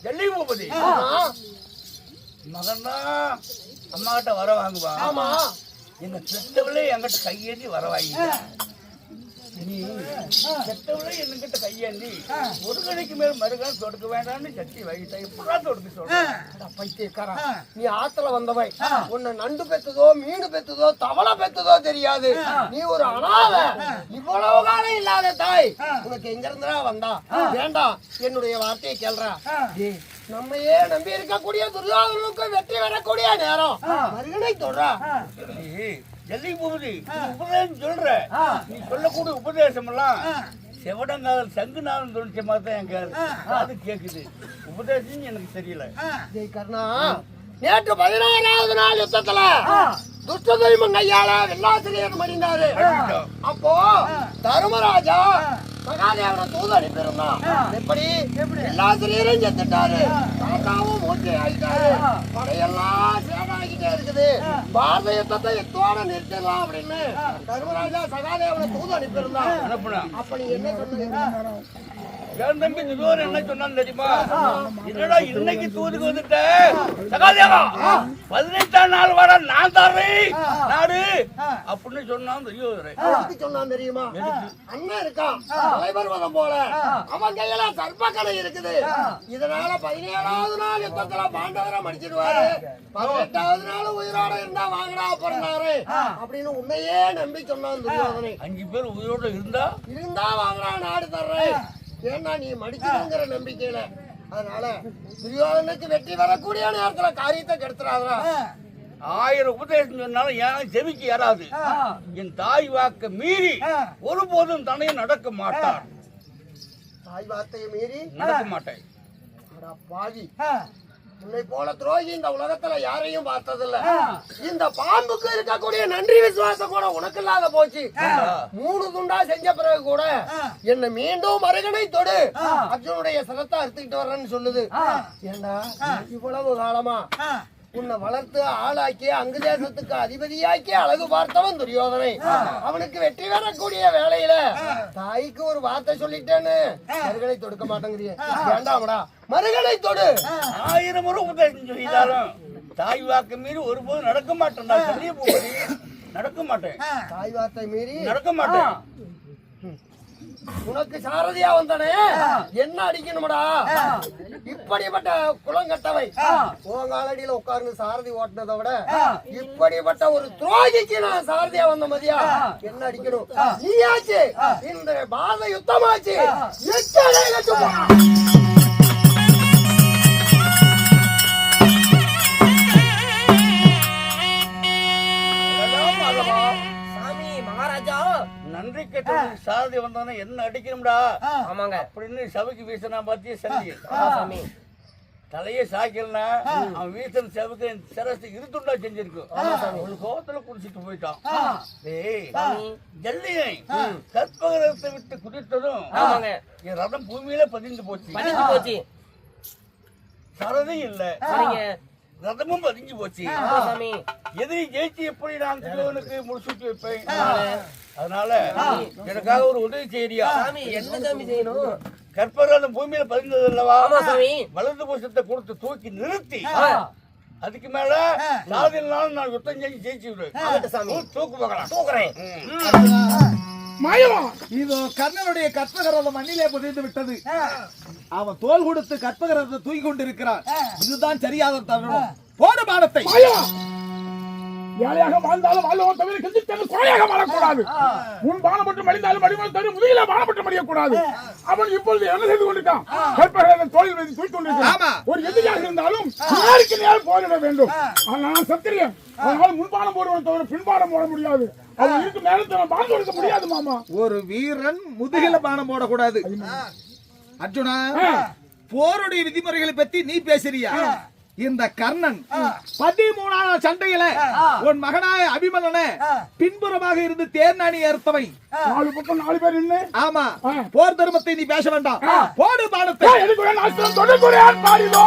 டெல்லி பூபதி மகன்னா அம்மா கிட்ட வர வாங்குவா. ஆமா, எங்க செத்தவளே என்கிட்ட கையேந்தி வர வாங்கி. நீ செத்தவளே என்கிட்ட கையேந்தி ஒரு கடைக்கு மேல் மறுகால் தொடுக்க வேண்டாம்னு சக்தி வாங்கிட்டா. எப்பதான் தொடுக்க சொல்ற பைத்தியக்காரா? நீ ஆத்துல வந்தவை. உன்னை நண்டு பெத்ததோ மீன் பெத்ததோ தவளை பெத்ததோ தெரியாது. நீ ஒரு அனாத. இவ்வளவு காலம் இல்லாத தாய் உனக்கு எங்க இருந்தா வந்தா? வேண்டாம், என்னுடைய வார்த்தையை கேள்றா. நம்மையே நம்பி இருக்கக்கூடிய துரியோதனுக்கு வெற்றி வரக்கூடிய நேரம். மறுகணை தொடுறா. டெல்லி பூபதி உபதேசம் சொல்ற. நீ சொல்லக்கூடிய உபதேசம் எல்லாம் செவடங்காதல் சங்குநாதன் தோணிச்ச மாதிரி தான் எங்க காது கேக்குது. உபதேசம் எனக்கு தெரியல. ஜெய் கர்ணா, நேற்று 16வது நாள் யுத்தத்துல துஷ்டதெய்வம் கையால வெள்ளாசிரியர் மடிந்தாரு. அப்போ தர்மராஜா சகாதேவனை தூது அனுப்பியிருந்தான். எப்படி வெள்ளாசிரியரும் செத்துட்டாரு, காக்காவும் மூச்சு ஆகிட்டாரு, படையெல்லாம் சேதாகிட்டே இருக்குது. பாரத யுத்தத்தை எத்தோட நிறுத்தலாம் அப்படின்னு தர்மராஜா சகாதேவனை தூது அனுப்பியிருந்தான். அப்ப நீ என்ன சொன்னீங்க? என் தம்பி துரியோதனன் என்ன சொன்னான்னு தெரியுமா? என்னடா இன்னைக்கு தூதுக்கு வந்துட்ட சகாதேவா, 18ஆம் நாள் வர நான் தர்றேன் நாடு அப்படின்னு சொன்னான் துரியோதனன். சொன்னான் தெரியுமா? அண்ணன் இருக்கான் தலைவர் வதம் போல, அவன் கையில சர்ப்பக்கடை இருக்குது. இதனால 17வது நாள் யுத்தத்துல பாண்டவரை மடிச்சிடுவாரு, 18வது நாள் உயிரோட இருந்தா வாங்கடா பிறந்தாரு அப்படின்னு உன்னையே நம்பி சொன்னான் துரியோதனை. 5 பேர் உயிரோட இருந்தா வாங்கடா நாடு தர்றேன். ஏன்னா நீ மடிச்சிருங்கிற நம்பிக்கையில. அதனால துரியோதனுக்கு வெற்றி வரக்கூடிய நேரத்துல காரியத்தை கெடுத்துறாதா. 1000 உபதேசம் சொன்னாலும் ஏன் செவிக்கு ஏறாது. என் தாய் வாக்க மீறி ஒருபோதும் தனையும் நடக்க மாட்டார். தாய் வார்த்தையை மீறி நடக்க மாட்டேன். பாவி, உன்னை போல துரோகி இந்த உலகத்துல யாரையும் பார்த்ததில்ல. இந்த பாம்புக்கு இருக்கக்கூடிய நன்றி விசுவாசம் கூட உனக்கு இல்லாத போச்சு. 3 துண்டா செஞ்ச பிறகு கூட என்ன மீண்டும் மறுகணை தொடு, அர்ஜுனுடைய சிரத்தை அறுத்துக்கிட்டு வர்றேன்னு சொல்லுது. ஏண்டா இவ்வளவு காலமா உன்னை வளர்த்து ஆளாக்கி அங்கு தேசத்துக்கு அதிபதியாக்கி அழகு பார்த்தவன் துரியோதனை. அவனுக்கு வெற்றி பெறக்கூடிய வேலையில தாய்க்கு ஒரு வார்த்தை சொல்லிட்டேன்னு மறுகளை தொடுக்க மாட்டேங்கிறிய. வேண்டாமடா, மறுகளை தொடு. 1000 முறை உபதேசம் சொல்லிட்டாலும் தாய் வாக்கு மீறி ஒருபோதும் நடக்க மாட்டேன்டா. சொல்லியே போகுது, நடக்க மாட்டேன். தாய் வார்த்தை மீறி நடக்க மாட்டேன். உனக்கு சாரதியா வந்தானே என்ன அடிக்கணும்டா? இப்படிப்பட்ட குளங்கட்டவை உங்காலடியில உட்கார்ந்து சாரதி ஓட்டினதை விட இப்படிப்பட்ட ஒரு துரோகிக்கு நான் சாரதியா வந்த மதியா என்ன அடிக்கணும்? நீயாச்சு இந்த பாத யுத்தமாச்சு. சாமி மகாராஜா, நன்றி கெட்டவனுக்கு சாரதி வந்தானே என்ன அடிக்கணும்டா ஆமாங்க அப்படின்னு சபைக்கு வீசினா பாத்தியா? சரி சாமி, தலையே சாய்க்கலனா அவன் வீசன் செவக்கு சிரசு இருத்துண்டா செஞ்சிருக்கும். ஒரு கோவத்துல குடிச்சிட்டு போயிட்டான். ஏய் ஜல்லியை கற்பகரத்தை விட்டு குதித்ததும் என் ரதம் பூமியில பதிந்து போச்சு. சரதையும் இல்ல, ரதமும் பதிஞ்சு போச்சு. எதிரி ஜெயிச்சு எப்படி நான் திருவனுக்கு முடிச்சுட்டு வைப்பேன்? அதனால எனக்காக ஒரு உதவி செய்யறியா? என்ன சாமி செய்யணும்? கற்பகரதம் பூமியில பதிந்தது அல்லவா? வலது புஷத்தை கொடுத்து தூக்கி நிறுத்தி அதுக்கு மேல சாதினாலும் நான் யுத்தம் செஞ்சு ஜெயிச்சு விடு. தூக்கு போகலாம். தூக்குறேன். இதோ கர்ணனுடைய கற்பகரதம் மண்ணிலே புதைந்து விட்டது. அவன் தோல் கொடுத்து கற்பகரதத்தை தூக்கி கொண்டிருக்கிறான். இதுதான் சரியாத தருணம். போன பாடத்தை ஏழையாக வாழ்ந்தாலும் வாழ்வன் தவிர கெஞ்சித்தேன் கோழையாக வாழக்கூடாது. உன் பானப்பட்டு மடிந்தாலும் மடிமன் தவிர முதுகில பானப்பட்டு மடியக்கூடாது. அவன் இப்பொழுது என்ன செய்து கொண்டிருக்கான்? கற்பகரதன் தோளில் வைத்து தூக்கி கொண்டிருக்கிறான். ஒரு எதிரியாக இருந்தாலும் நேருக்கு நேர் போரிட வேண்டும். நான் சத்திரியன். அதனால முன்பானம் போடுவன் தவிர பின்பானம் போட முடியாது. அவன் இருக்கு நேரத்தை பானம் கொடுக்க முடியாது மாமா. ஒரு வீரன் முதுகில பானம் போடக்கூடாது. அர்ஜுனா, போருடைய விதிமுறைகளை பத்தி நீ பேசுறியா? இந்த கர்ணன் 13ஆம் சண்டையில உன் மகனாய அபிமன்னனை பின்புறமாக இருந்து தேர்நாணி ஏற்பவை. 4 பக்கம் 4 பேர் நின்னு. ஆமா, போர் தர்மத்தை நீ பேச வேண்டாம். போடு பானத்தை. எனக்கு வேணும் அஸ்திரம் தொடுகுறையான் பாடிதோ.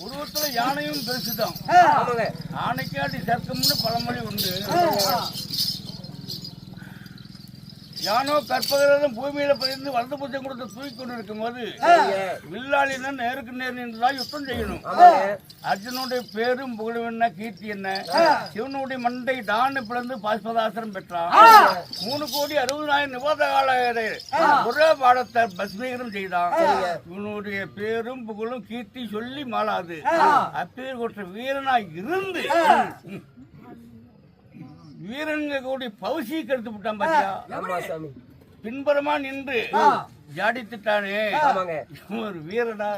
உருவத்துல யானையும் பெருசுதான். ஆனைக்காட்டி சர்க்கம்னு பழமொழி உண்டு. யானோ கற்பகரதம் பூமியில பதிந்து வலது புஜம் கொடுத்து தூக்கி கொண்டிருக்கும் போது வில்லாளினா நேருக்கு நேர் நின்றுதான் யுத்தம் செய்யணும். அர்ஜுனுடைய பேரும் புகழும் என்ன, கீர்த்தி என்ன? சிவனுடைய மண்டை தான பிளந்து பாஸ்பதாசனம் பெற்றான். 3,60,000 நிபோத கால ஒரே பாடத்தை பஸ்மீகரம் செய்தான். இவனுடைய பேரும் புகழும் கீர்த்தி சொல்லி மாளாது. அப்பேர் கொற்ற வீரனா இருந்து வீரங்க கூடி பவுசி கருத்து விட்டான் பாத்தியா? பின்புறமா நின்று ஜாடித்துட்டானே ஒரு வீரடா.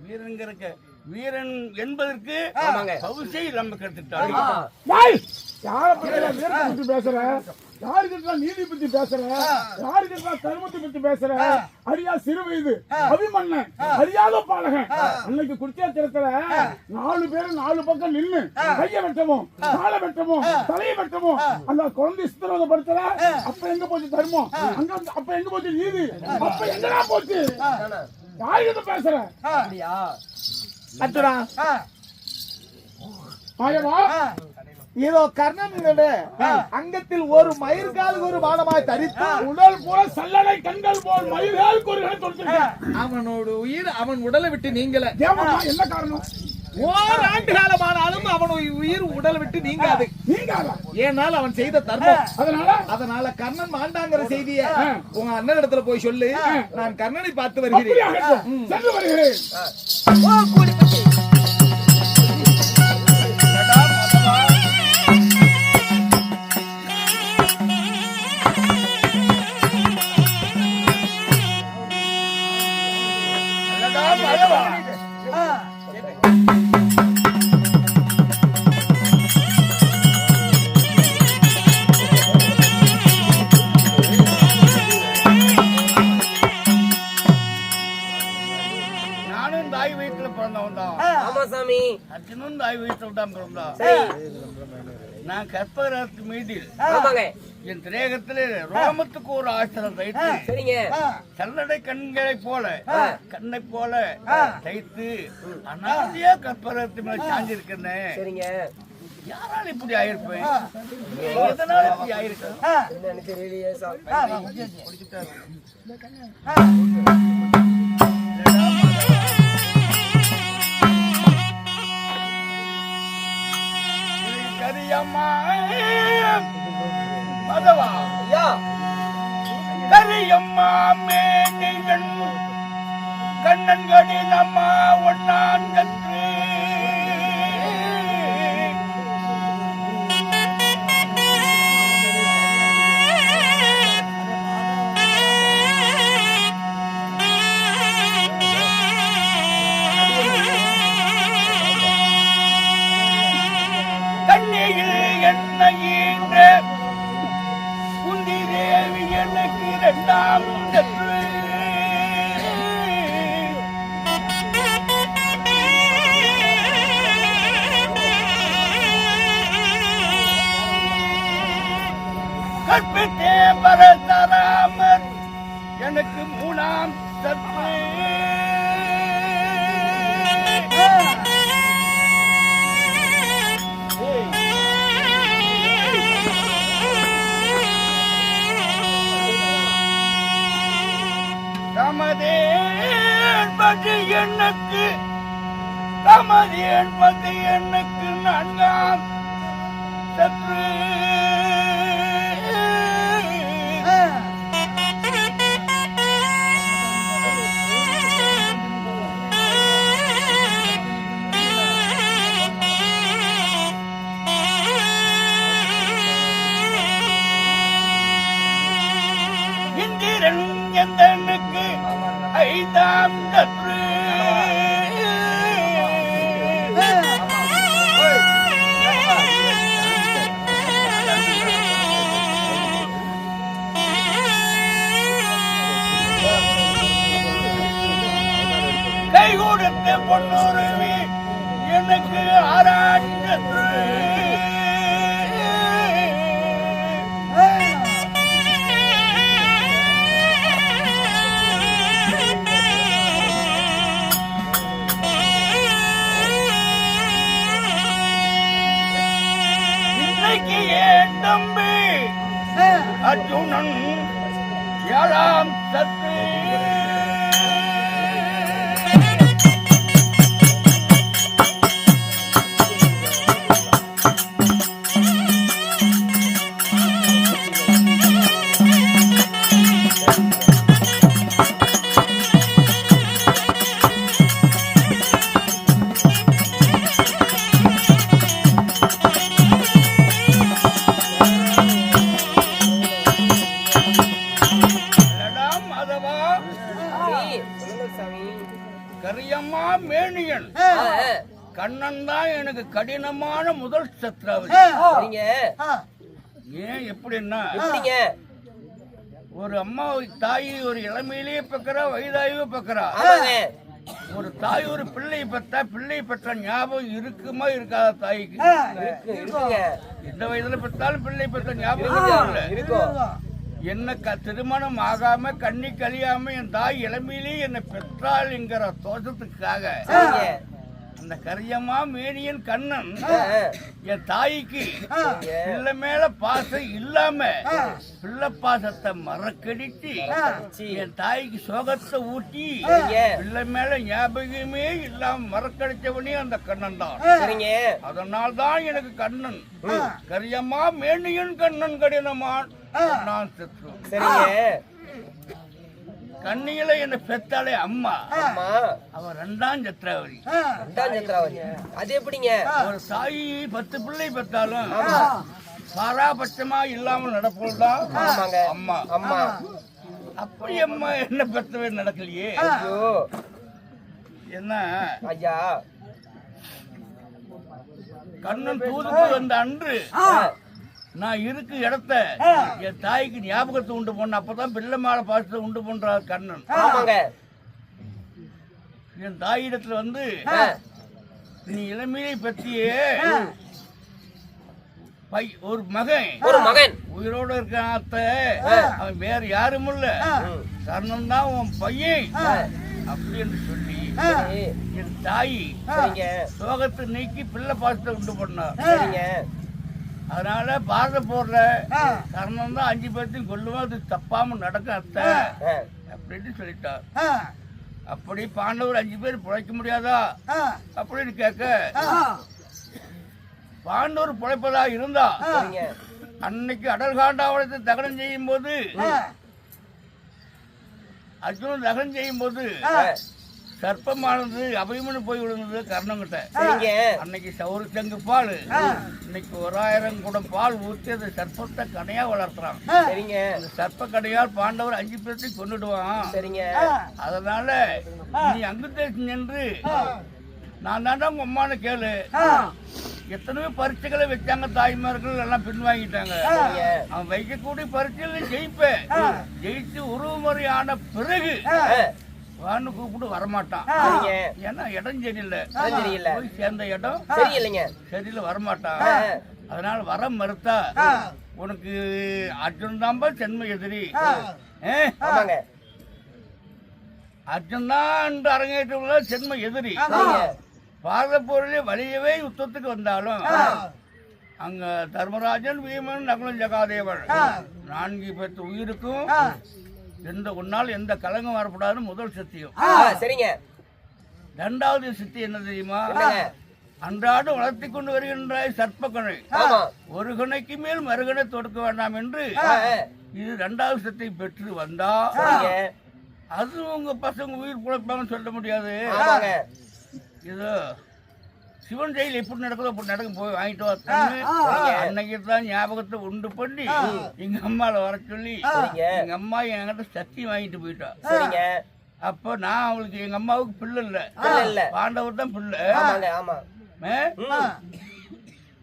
வீரங்க வீரன் என்பதற்கு பவுசை நம்ம கருத்துட்டான். யாரை பத்தி பேசுற? யாருக்கிட்ட நீதி பத்தி பேசுற? யாருக்கிட்ட தர்மத்தை பத்தி பேசுற? அரியா சிறு வயது அபிமன்னன் அறியாத பாலகன். அன்னைக்கு குருட்சேத்திரத்துல 4 பேரும் 4 பக்கம் நின்னு கைய வெட்டவும் காலை வெட்டவும் தலையை வெட்டவும் அந்த குழந்தை சித்திரவதைப்படுத்தல. அப்ப எங்க போச்சு தர்மம்? அங்க அப்ப எங்க போச்சு நீதி? அப்ப எங்கடா போச்சு? யாருக்கிட்ட பேசுற? அர்ஜுனா, ஆயவா இதோ கர்ணனுடைய அங்கத்தில் ஒரு மயிர்காலுக்கு ஒரு பானமாய் தரித்து உடல் போல சல்லடை கண்கள் போல் மயிர்காலுக்கு ஒரு அவனோட உயிர் அவன் உடலை விட்டு நீங்கல. என்ன காரணம்? ஓராண்டு காலமானாலும் அவனுடைய உயிர் உடலை விட்டு நீங்காது. ஏனால் அவன் செய்த தர்மம். அதனால கர்ணன் மாண்டாங்கிற செய்திய உங்க அண்ணன் இடத்துல போய் சொல்லு. நான் கர்ணனை பார்த்து வருகிறேன். நானும் தாய் வயிற்றுல பிறந்தவன் தான். ஆமா சாமி. அர்ஜுனும் தாய் வயிற்றுல தான் பிறந்தான். சரி. நான் கற்பகரத்து மீதில் ஆமாங்க. என் திரேகத்திலே ரோமத்துக்கு ஒரு ஆசிரம் தைத்து சரிங்க. கல்லடை கண்களை போல கண்ணை போல தைத்து அனாதையா கற்பகரத்து மேல சாஞ்சிருக்கேன். சரிங்க. யாரால இப்படி ஆயிருப்பேன்? எதனால இப்படி ஆயிருக்கேன்? என்னன்னு தெரியலையே சாமி. கரியம்மா மதவா ஐயா. கரியம்மா மேனிகன் கண்ணன் கடினம்மா ஒன்னான் கற்று குந்தி தேவி எனக்கு இரண்டாம் கற்று கற்பித்தே பரதராமர் எனக்கு மூணாம் கற்று கமதி என்பது எனக்கு நான்காம் சற்று இந்திரன் எந்தனுக்கு ஐந்தாம் சற்று கை கொடுத்த பொன்னுருவி எனக்கு ஆராய்ச்சி இன்னைக்கு ஏன் தம்பி அர்ஜுனன் ஏழாம் சத்து கரியம்மா மேனியன் கண்ணன் தான் எனக்கு கடினமான முதல் சத்ராவதி. ஏன் எப்படின்னா ஒரு அம்மா தாய் ஒரு இளமையிலேயே பெக்கிறா, வயதாயவே பெக்கிறா. ஒரு தாய் ஒரு பிள்ளை பெற்றா, பிள்ளை பெற்ற ஞாபகம் இருக்குமா இருக்காத தாய்க்கு? எந்த வயதுல பெற்றாலும் பிள்ளை பெற்ற ஞாபகம் இருக்கும். என்ன திருமணம் ஆகாம கண்ணி கழியாம என் தாய் இளமையிலேயே என்னை பெற்றாள் என்கிற தோஷத்துக்காக அந்த கரியம்மா மேனியன் கண்ணன் என் தாய்க்கு பிள்ளை மேல பாசம் இல்லாம பிள்ளை பாசத்தை மறக்கடிச்சு என் தாய்க்கு சோகத்தை ஊட்டி பிள்ளை மேல ஞாபகமே இல்லாம மறக்கடிச்சவனே அந்த கண்ணன் தான். அதனால்தான் எனக்கு கண்ணன் கரியம்மா மேனியன் கண்ணன் கடினமான் நான் செத்து. கண்ணியில என்ன பெத்தாலே அம்மா, அவ ரெண்டாம் சத்ராவதி. அது எப்படிங்க? ஒரு தாய் 10 பிள்ளை பெற்றாலும் பாராபட்சமா இல்லாமல் நடப்பதுதான் அம்மா. அம்மா அப்படி அம்மா என்ன பெற்றவே நடக்கலையே. என்ன ஐயா, கண்ணன் தூதுக்கு வந்த அன்று நான் இருக்கு இடத்த என் தாய்க்கு ஞாபகத்தை உண்டு பண்ண, அப்பதான் பிள்ளை மேல பாசத்தை உண்டு பண்றாரு கண்ணன். என் தாயிடத்துல வந்து நீ இளமையை பற்றியே ஒரு மகன் உயிரோட இருக்க அவன் வேற யாரும் இல்ல கர்ணன் தான் உன் பையன் அப்படி என்று சொல்லி என் தாய் சோகத்தை நீக்கி பிள்ளை பாசத்தை உண்டு பண்ணார். அதனால பாரத போர்ல கர்ணன் தான் 5 பேர்த்தையும் கொல்லுவோம், அது தப்பாம நடக்கும் அத்தை அப்படின்னு சொல்லிட்டார். அப்படி பாண்டவர் 5 பேர் பிழைக்க முடியாதா அப்படின்னு கேட்க, பாண்டவர் பிழைப்பதா இருந்தா அன்னைக்கு அடல்காண்டாவளத்தை தகனம் செய்யும் போது அர்ஜுனன் தகனம் செய்யும் போது சர்ப்பமானது அபயமனு போய் விழுந்தது கர்ணங்கிட்ட. அன்னைக்கு ஒரு சங்கு பால், இன்னைக்கு 1000 குடம் பால் ஊற்றி அந்த சர்ப்பத்தை கடையா வளர்த்துறான். அந்த சர்ப்ப கடையால் பாண்டவர் 5 பேர்த்தையும் கொண்டுடுவான். அதனால நீ அங்கு நின்று நான் தாண்டா உங்க அம்மானு கேளு. எத்தனையோ பரீட்சைகளை வச்சாங்க, தாய்மார்கள் எல்லாம் பின்வாங்கிட்டாங்க. அவன் வைக்கக்கூடிய பரீட்சைகளை ஜெயிப்பேன், ஜெயிச்சு உருவமுறை ஆன பிறகு வான்னு கூப்பிட்டு வரமாட்டான். ஏன்னா இடம் சரியில்லை, போய் சேர்ந்த இடம் சரியில்லை, வரமாட்டான். அதனால வர மறுத்தா உனக்கு அர்ஜுன் தான்பா ஜென்ம எதிரி. அர்ஜுன் தான் அரங்கேற்ற ஜென்ம எதிரி. பாரத போரிலே வலியவே யுத்தத்துக்கு வந்தாலும் அங்க தர்மராஜன், வீமன், நகுலன், ஜகாதேவன் 4 பேர்த்து உயிருக்கும் எந்த ஒன்னால் எந்த கலங்கம் வரப்படாது. முதல் சத்தியம். இரண்டாவது சத்தியம் என்ன தெரியுமா? அன்றாடு வளர்த்தி கொண்டு வருகின்ற சர்ப்பக்கணை ஒரு கணைக்கு மேல் மறுகணை தொடுக்க வேண்டாம் என்று இது 2வது சத்தியம் பெற்று வந்தா அது உங்க பசங்க உயிர் பிழைப்பாங்கன்னு சொல்ல முடியாது. இது சிவன் ஜெயில் எப்படி நடக்குதோ அப்படி நடக்கும், போய் வாங்கிட்டு வர அன்னைக்கு தான் ஞாபகத்தை உண்டு பண்ணி எங்க அம்மாவை வர சொல்லி எங்க அம்மா என்கிட்ட சத்தியம் வாங்கிட்டு போயிட்டா. அப்ப நான் அவளுக்கு எங்க அம்மாவுக்கு பிள்ளை இல்ல, பாண்டவர் தான் பிள்ளை.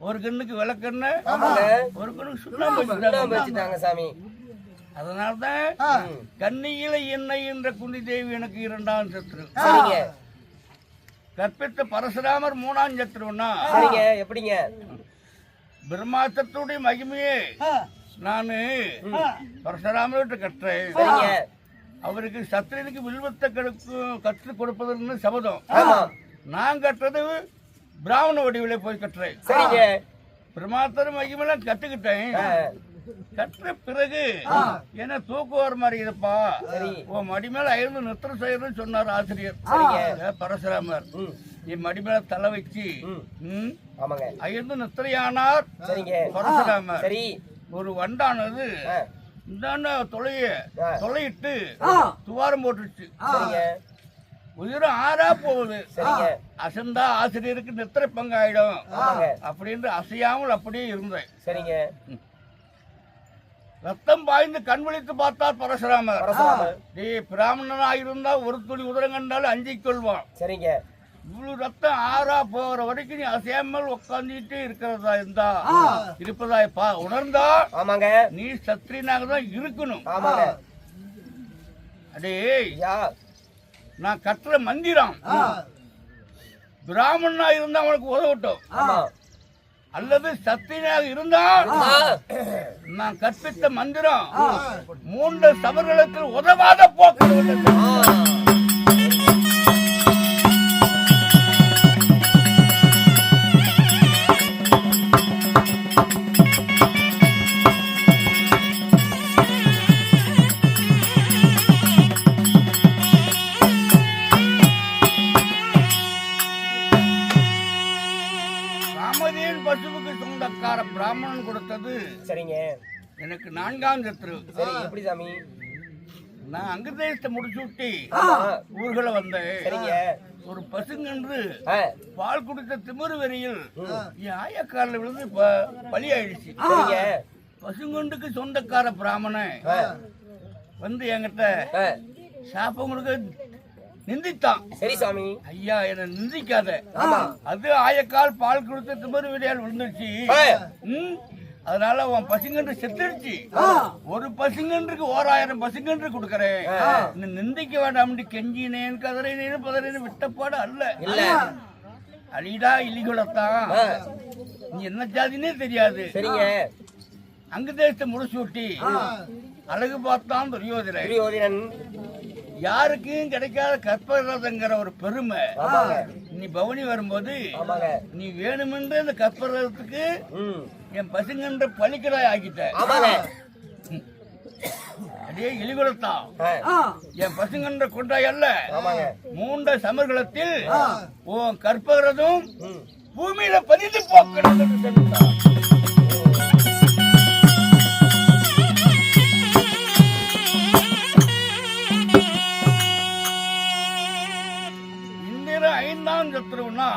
ஒரு கண்ணுக்கு விளக்கண்ண, ஒரு கண்ணுக்கு சுண்ணாம்பு வச்சுட்டாங்க சாமி. அதனால்தான் கன்னியில எண்ணெய் என்ற குந்தி தேவி எனக்கு 2ஆம் சத்ரு, கற்பித்த பரசுராமர் 3ஆம் சத்ருன்னா எப்படிங்க? பிரம்மாஸ்திரத்துடைய மகிமையே நானு பரசுராமர்கிட்ட கற்றேன். அவருக்கு சத்திரனுக்கு வில்வத்தை கற்றுக் கொடுப்பதற்கு சபதம். நான் கற்றது பிராமண வடிவில போய் கற்றேன். பிரம்மாஸ்திர மகிமெல்லாம் கத்துக்கிட்டேன். கற்ற பிறகு என்ன தூக்கு வர மாதிரி இருப்பா, உன் மடி மேல அயர்ந்து நித்திரம் செய்யறதுன்னு சொன்னார் ஆசிரியர் பரசுராமர். என் மடி மேல தலை வச்சு அயர்ந்து நித்திரையானார் பரசுராமர். ஒரு வண்டானது இந்த தொலையிட்டு துவாரம் போட்டுருச்சு. உயிரும் ஆறா போகுது. அசந்தா ஆசிரியருக்கு நித்திரை பங்காயிடும் அப்படின்னு அசையாமல் அப்படியே இருந்தேன். ரத்தம் பாய்ந்து கண் விழித்து பார்த்தார் பரசுராமர். நீ பிராமணனா இருந்தா ஒரு துளி உதரம் கண்டாலும் அஞ்சிக் கொள்வான். இவ்வளவு ரத்தம் ஆறா போகிற வரைக்கும் நீ அசையாமல் உட்காந்துட்டு இருக்கிறதா இருந்தா இருப்பதா உணர்ந்தா நீ சத்திரியனாக தான் இருக்கணும். அடே நான் கற்ற மந்திரம் பிராமணனா இருந்தா அவனுக்கு உதவட்டும், அல்லது சத்தியனாக இருந்தால் நான் கற்பித்த மந்திரம் 3 சபர்களுக்கு உதவாத போக்கு. பிராமணன் கொடுத்தது எனக்கு 4ஆம் சத்ரு. எப்படி சாமி? நான் அங்க தேசத்தை முடிச்சு விட்டு ஊர்களை வந்தேன். ஒரு பசுங்கன்று பால் குடித்த திமிரு வெறியில் என் ஆயக்காரில் விழுந்து பலி ஆயிடுச்சு. பசுங்கண்டுக்கு சொந்தக்கார பிராமணன் வந்து என்கிட்ட சாப்பங்களுக்கு நிந்தித்தான். சரி சாமி. ஐயா என்ன நிந்திக்காத, அது ஆயக்கால் பால் கொடுத்த திமிரு வெறியால் விழுந்துச்சு. அதனால உன் பசுங்கன்று செத்துடுச்சு. ஒரு பசுங்கன்றுக்கு 1000 பசுங்கன்று கொடுக்கறேன். இன்னும் நிந்திக்க வேண்டாம். கெஞ்சினேன் கதறினேன் பதறினேன் விட்டப்பாடு அல்ல. அடிடா இலிகுலத்தான். நீ என்ன ஜாதினே தெரியாது. அங்கு தேசத்தை முடிசூட்டி அழகு பார்த்தான் துரியோதனன். யாருக்கும் கிடைக்காத கற்பரதங்கிற ஒரு பெருமை நீ பவனி வரும்போது நீ வேணுமென்று இந்த கற்பரதத்துக்கு என் பசுங்கன்ற பலிக்கடாய் ஆக்கிட்ட. அடே இலிகுலத்தான், என் பசுங்கன்ற கொண்டாய் அல்ல, மூண்ட சமர்கலத்தில் உன் கற்பரதும் பூமியில பதிந்து போக்கணும் என்று தெரிவித்தார். சத்ருன்னா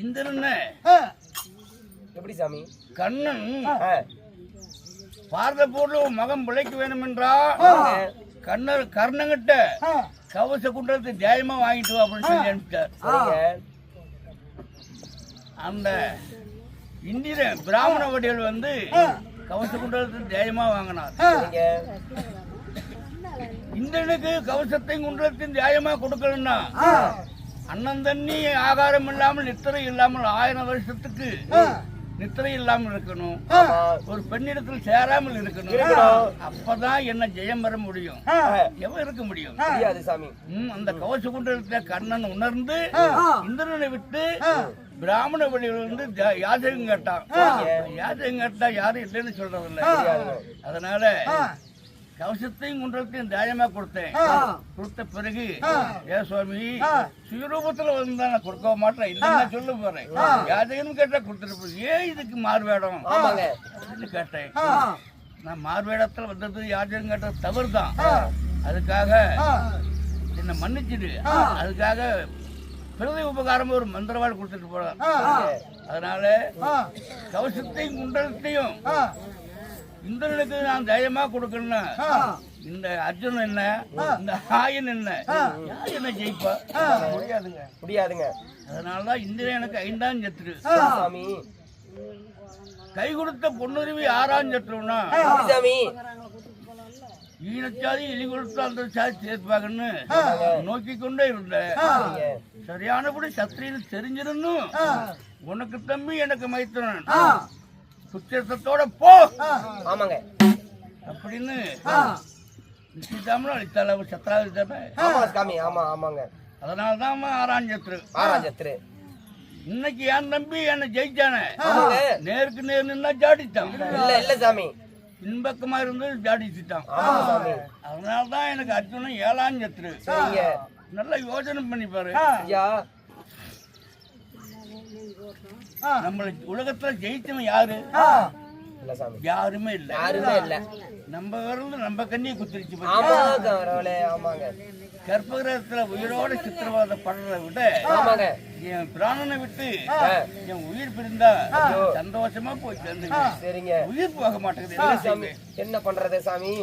இந்திரன் எப்படி சாமி? கண்ணன் பார்த்த மகன் பிழைக்க வேணும் என்றா கர்ணங்கிட்ட கவச குண்டத்தை ஜெயமா வாங்கிட்டு வா அப்படின்னு சொல்லி அனுப்பிட்டார். அந்த இந்திரன் பிராமண வடிகள் வந்து கவச குண்டத்தை ஜெயமா வாங்கினார். இந்திரனுக்கு கவசத்தையும் குண்டலத்தையும் நியாயமா கொடுக்கணும்னா அண்ணன் தண்ணி ஆகாரம் இல்லாமல் நித்திரை இல்லாமல் 1000 வருஷத்துக்கு நித்திரை இல்லாமல் இருக்கணும். ஒரு பெண்ணிடத்தில் சேராமல் இருக்கணும். அப்பதான் என்ன ஜெயம் பெற முடியும். எவன் இருக்க முடியும்? அந்த கவச குண்டலத்தை கண்ணன் உணர்ந்து இந்திரனை விட்டு பிராமண வழியில் வந்து யாஜகம் கேட்டான். யாஜகம் கேட்டா யாரும் இல்லைன்னு சொல்றதில்லை. அதனால கவசத்தையும் குண்டலத்தையும் நியாயமா கொடுத்தேன். கொடுத்த பிறகு ஏ சுவாமி சுயரூபத்துல வந்து நான் கொடுக்க மாட்டேன் இல்லைன்னா சொல்ல போறேன். யாதகன்னு கேட்டா கொடுத்துட்டு ஏன் இதுக்கு மார்வேடம் அப்படின்னு கேட்டேன். நான் மார்வேடத்துல வந்தது யாதகம் கேட்டது தவறு தான். அதுக்காக என்ன மன்னிச்சிடு. அதுக்காக பிரதி உபகாரம் ஒரு மந்திரவாள் கொடுத்துட்டு போறான். அதனால கவசத்தையும் குண்டலத்தையும் இந்திரனுக்கு நான் தைரியமா கொடுக்கணும்னா இந்த அர்ஜுனன் என்ன இந்த ஆயன் என்ன யார் என்ன ஜெயிப்பா? முடியாதுங்க. அதனாலதான் இந்திரன் எனக்கு 5ஆம் சத்ரு. கை கொடுத்த பொன்னுருவி 6ஆம் சத்ருன்னா ஈனச்சாதி இலி கொடுத்த அந்த சாதி சேர்ப்பாங்கன்னு நோக்கி கொண்டே இருந்தேன். சரியானபடி சத்திரின்னு தெரிஞ்சிருந்தும் உனக்கு தம்பி எனக்கு மைத்துனன் சுத்தத்தோட போ அப்படின்னு நிச்சயதாமலும் அளித்தாள். அவர் சத்ராவதி தானே. அதனாலதான் 6ஆம் சத்ரு. இன்னைக்கு என் தம்பி என்ன ஜெயிச்சானே நேருக்கு நேர் நின்னா ஜாடித்தான். இல்ல சாமி பின்பக்கமா இருந்து ஜாடிச்சுட்டான். அதனாலதான் எனக்கு அர்ஜுனன் 7ஆம் சத்ரு. நல்லா யோசனை பண்ணி பாரு. நம்மள உலகத்துல ஜெயிச்சவன் யாரு? யாருமே இல்ல. நம்ம வரல நம்ம கண்ணியை குத்திருச்சு. கர்ப்பகிரகத்துல உயிரோட சித்திரவாத படுறத விட என் பிராணனை விட்டு என் உயிர் பிரிந்தா சந்தோஷமா போய் சேர்ந்து உயிர் போக மாட்டேங்குது. என்ன பண்றது சாமி?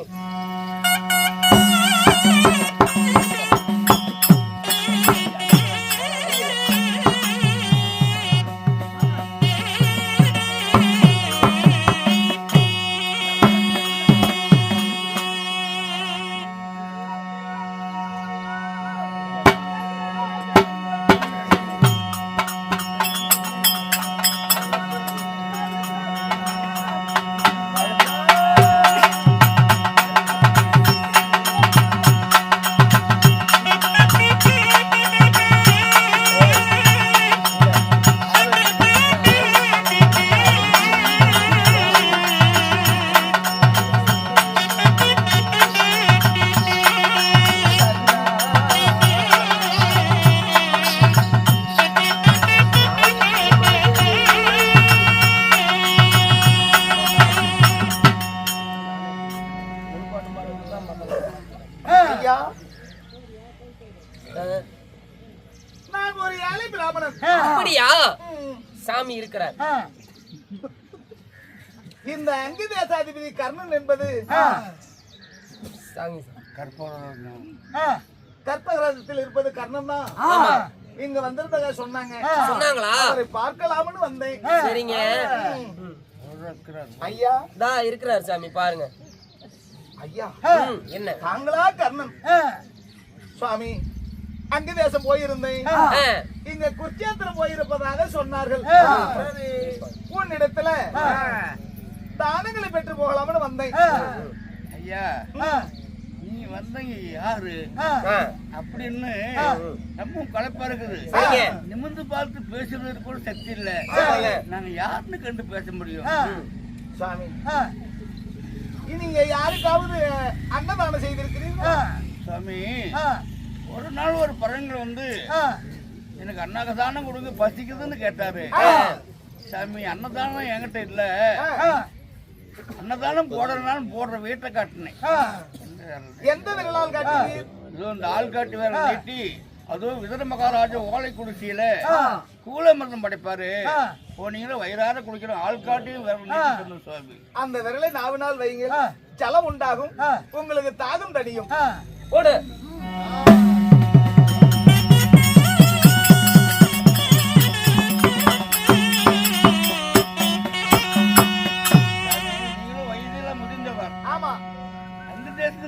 நான் ஒரு ஏழை பிராமணன். அப்படியா? சாமி இருக்கிறார். இந்த அங்கி தேசாதிபதி கர்ணன் என்பது கற்பகிரகத்தில் இருப்பது கர்ணன் தான். இங்க வந்திருந்ததா சொன்னாங்க. சொன்னாங்களா? அவரை பார்க்கலாம்னு வந்தேன். சரிங்க. ஐயா தா இருக்கிறாரு சாமி, பாருங்க. ஐயா என்ன தாங்களா கர்ணன்? சுவாமி அங்க தேசம் போயிருந்தேன். இங்க குருச்சேத்திரம் போயிருப்பதாக சொன்னார்கள். உன்னிடத்துல தானங்களை பெற்று போகலாம்னு வந்தேன். ஐயா நீ வந்தீங்க யாரு அப்படின்னு நம்ம களைப்பா இருக்குது. நிமிர்ந்து பார்த்து பேசுறதுக்கு கூட சக்தி இல்ல. நாங்க யாருன்னு கண்டு பேச முடியும்? சுவாமி நீங்க யாருக்காவது அன்னதானம் செய்திருக்கிறீங்களா? சுவாமி ஒரு நாள் ஒரு பரங்கள் வந்து எனக்கு அன்னதானம் கொடுங்க பசிக்குதுன்னு கேட்டாரு. சாமி அன்னதானம் என்கிட்ட இல்ல, அன்னதானம் போடுறதுனாலும் போடுற வீட்டை காட்டினேன். எந்த விரலால் காட்டுறீங்க? இதோ இந்த ஆள்காட்டு வேற நீட்டி அதுவும் விதர மகாராஜா ஓலை குடிசையில கூலமர்தம் படைப்பாரு. போனீங்கன்னா வயிறார குடிக்கிற ஆள்காட்டையும் வேற நீட்டி சுவாமி. அந்த விரலை நாவினால் வைங்க, ஜலம் உண்டாகும், உங்களுக்கு தாகம் தடியும். போடு.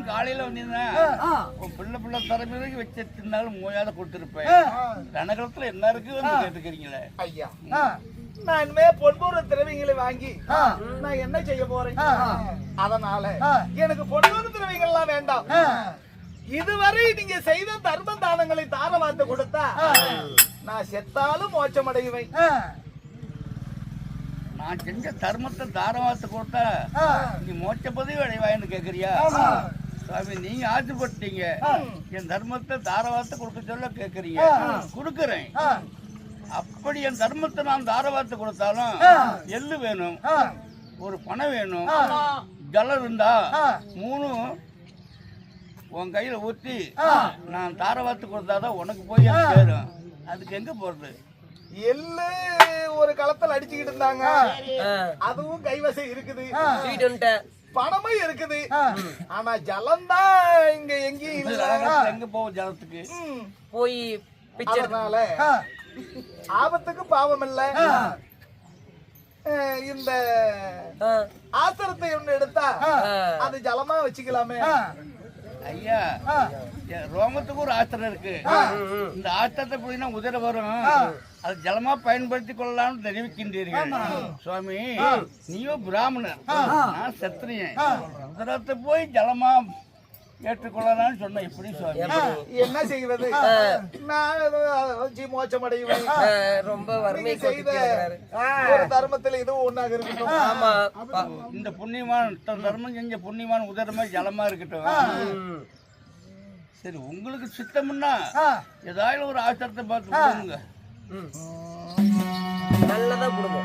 காலையில வந்தீங்கன்னா பிள்ளை தரமைக்கு வச்சு தின்னாலும் மோயாத கொடுத்துருப்பேன். கனகலத்துல என்ன இருக்கு வந்து கேட்டுக்கிறீங்களே. ஐயா நான் இனிமே பொன்பூர திரவியங்களை வாங்கி நான் என்ன செய்ய போறேன்? அதனால எனக்கு பொன்பூர திரவியங்கள் எல்லாம் வேண்டாம். இதுவரை நீங்க செய்த தர்ம தானங்களை தார வார்த்தை கொடுத்தா நான் செத்தாலும் மோட்சம் அடைவேன். நான் செஞ்ச தர்மத்தை தாரவாத்து கொடுத்தா நீ மோட்ச பதவி அடைவாயின்னு கேக்குறியா? சுவாமி நீங்க ஆசைப்பட்டீங்க என் தர்மத்தை தாரவாத்து கொடுக்க சொல்ல கேக்குறீங்க, கொடுக்கறேன். அப்படி என் தர்மத்தை நான் தாரவாத்து கொடுத்தாலும் எள்ளு வேணும், ஒரு பணம் வேணும், ஜலம் இருந்தா மூணும் உன் கையில ஊத்தி நான் தாரவாத்து கொடுத்தாதான் உனக்கு போய் சேரும். அதுக்கு எங்க போறது? எள்ளு ஒரு களத்துல அடிச்சுக்கிட்டு இருந்தாங்க, அதுவும் கைவசம் இருக்குது, பணமும் இருக்குது. ஆனா ஜலம் தான் இங்க எங்கேயும் இல்ல. எங்க போவோம் ஜலத்துக்கு? போய் அதனால ஆபத்துக்கு பாவம் இல்ல. இந்த ஆத்திரத்தை ஒண்ணு எடுத்தா அது ஜலமா வச்சுக்கலாமே. ஐயா ரோமத்துக்கு ஒரு ஆத்திரம் இருக்கு. இந்த ஆத்திரத்தை போயினா உதிர வரும், அது ஜலமா பயன்படுத்தி கொள்ளலாம்னு தெரிவிக்கின்றீர்கள். சுவாமி நீயோ பிராமணர், நான் சத்திரியன். உதிரத்தை போய் ஜலமா ஏற்றுக்கொள்ளலாம்னு சொன்ன எப்படி சுவாமி? என்ன செய்வது? நான் மோட்சம் அடைவேன். ரொம்ப வறுமை செய்த ஒரு தர்மத்தில் இதுவும் ஒன்னாக இருக்கட்டும். ஆமா, இந்த புண்ணியமான தர்மம் செஞ்ச புண்ணியமான உதரமா ஜலமா இருக்கட்டும். சரி உங்களுக்கு சித்தம்னா ஏதாவது ஒரு ஆச்சாரத்தை பார்த்து கொடுங்க. நல்லதா கொடுங்க.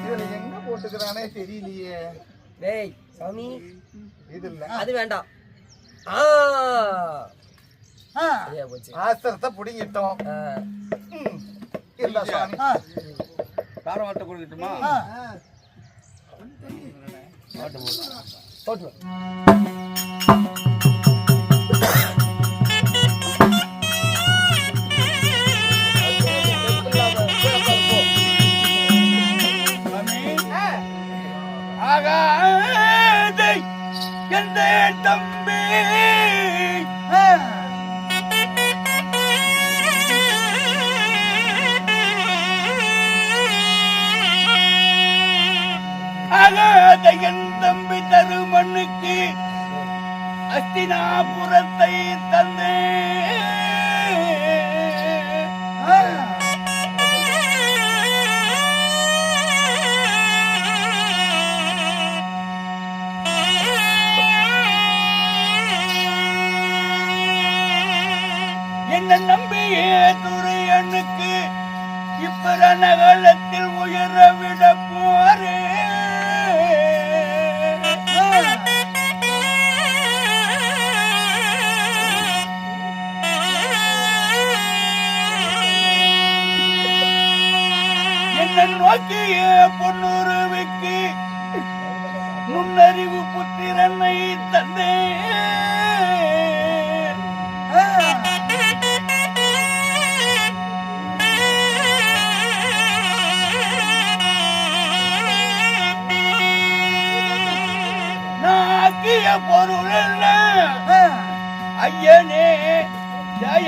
இதுல எங்க போட்டுக்கிறானே தெரியலையே. டேய் சாமி இது இல்ல, அது வேண்டாம். ஆஸ்திரத்தை புடிங்கிட்டோம். இல்ல சுவாமி தாரவாத்தை கொடுக்கட்டுமா? போட்டு எந்த தம்பி ஆகாத என் தம்பி தருமண்ணுக்கு அஸ்தினாபுரத்தை தந்தே நம்பியே துரையனுக்கு இப்பரணகலத்தில் உயர விட போரே. என்ன நோக்கிய பொன்னுருவிக்கு நுண்ணறிவு புத்திரனை தந்தே.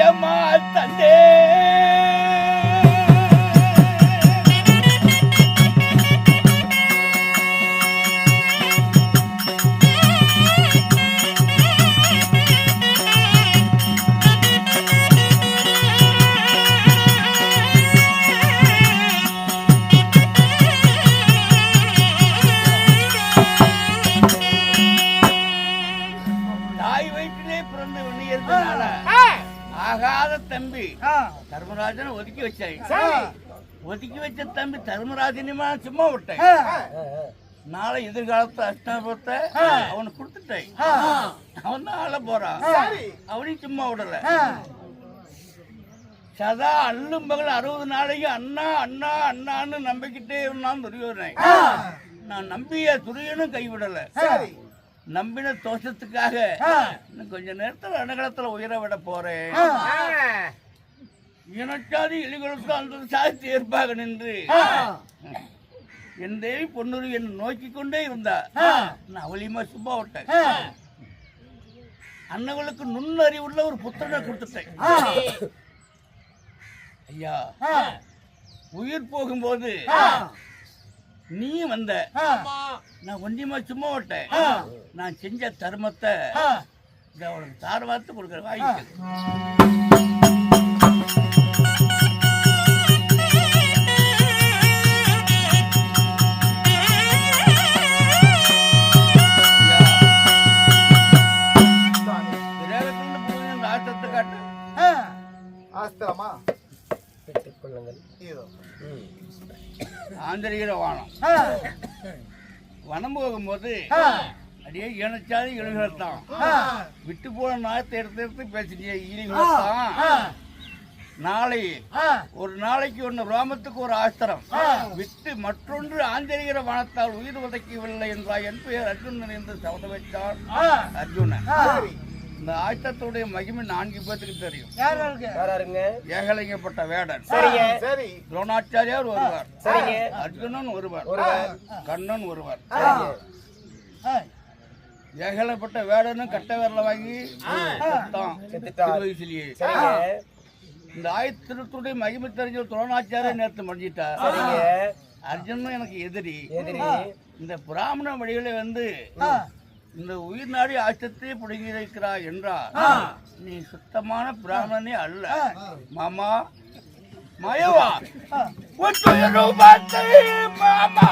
தாயம்மா தந்தே ஆகாத தம்பி தர்மராஜனை ஒதுக்கி வச்சாங்க. ஒதுக்கி வச்ச தம்பி தர்மராஜனியமா சும்மா விட்டேன். நாளை எதிர்காலத்து அஷ்டாபத்தை அவனுக்கு கொடுத்துட்டேன். அவன் தான் ஆள போறான். அவனையும் சும்மா விடல. சதா அல்லும் பகல் 60 நாளைக்கு அண்ணா அண்ணா அண்ணான்னு நம்பிக்கிட்டே இருந்தான் துரியோதனை. நான் நம்பிய துரியனும் கைவிடல. நம்பின தோஷத்துக்காக கொஞ்ச நேரத்தில் அணுகலத்துல உயர விட போறேன். இனச்சாதி இழிகளுக்கு அந்த சாதி ஏற்பாக நின்று என் தேவி பொன்னுரு என்னை நோக்கி கொண்டே இருந்தா. நான் அவளியமா சும்மா விட்டேன். அண்ணங்களுக்கு நுண்ணறிவுள்ள ஒரு புத்திரனை கொடுத்துட்டேன். ஐயா, உயிர் போகும்போது நீ வந்த, நான் ஒன்றியமா சும்மா விட்டேன். நான் செஞ்ச தர்மத்தை அவளுக்கு தார வார்த்து கொடுக்குற வாய்க்கு. ஆட்டத்தை காட்டு. ஆஸ்திரமா ஆந்திரிகிற வானம் வனம் போகும்போது அப்படியே இணைச்சாலும் இழுகத்தான் விட்டு போன நாயத்தை எடுத்து பேசிட்டிய இழிகத்தான். நாளை ஒரு நாளைக்கு ஒன்று ரோமத்துக்கு ஒரு ஆஸ்திரம் விட்டு மற்றொன்று ஆஞ்சரிகிற வனத்தால் உயிர் உதைக்கவில்லை என்றால் என் பெயர் அர்ஜுனன் என்று சபதம் வைத்தார் அர்ஜுனன். இந்த ஆயத்தத்துடைய மகிமை 4 பேருக்கு தெரியும். ஏகலிங்கப்பட்ட வேடன், துரோணாச்சாரியார் ஒருவர், அர்ஜுனன் ஒருவர், கண்ணன் ஒருவர். ஏகலைப்பட்ட வேடனும் கட்ட விரல வாங்கி வயசுலயே. இந்த ஆயத்திரத்துடைய மகிமை தெரிஞ்ச துரோணாச்சாரிய நேரத்தை முடிஞ்சிட்டார். அர்ஜுனன் எனக்கு எதிரி. இந்த பிராமண வழிகளை வந்து இந்த உயிர் நாடி ஆச்சத்தையே பிடுங்கி இருக்கிறாய் என்றார். நீ சுத்தமான பிராமணனே அல்ல மாமா. மயவா மாமா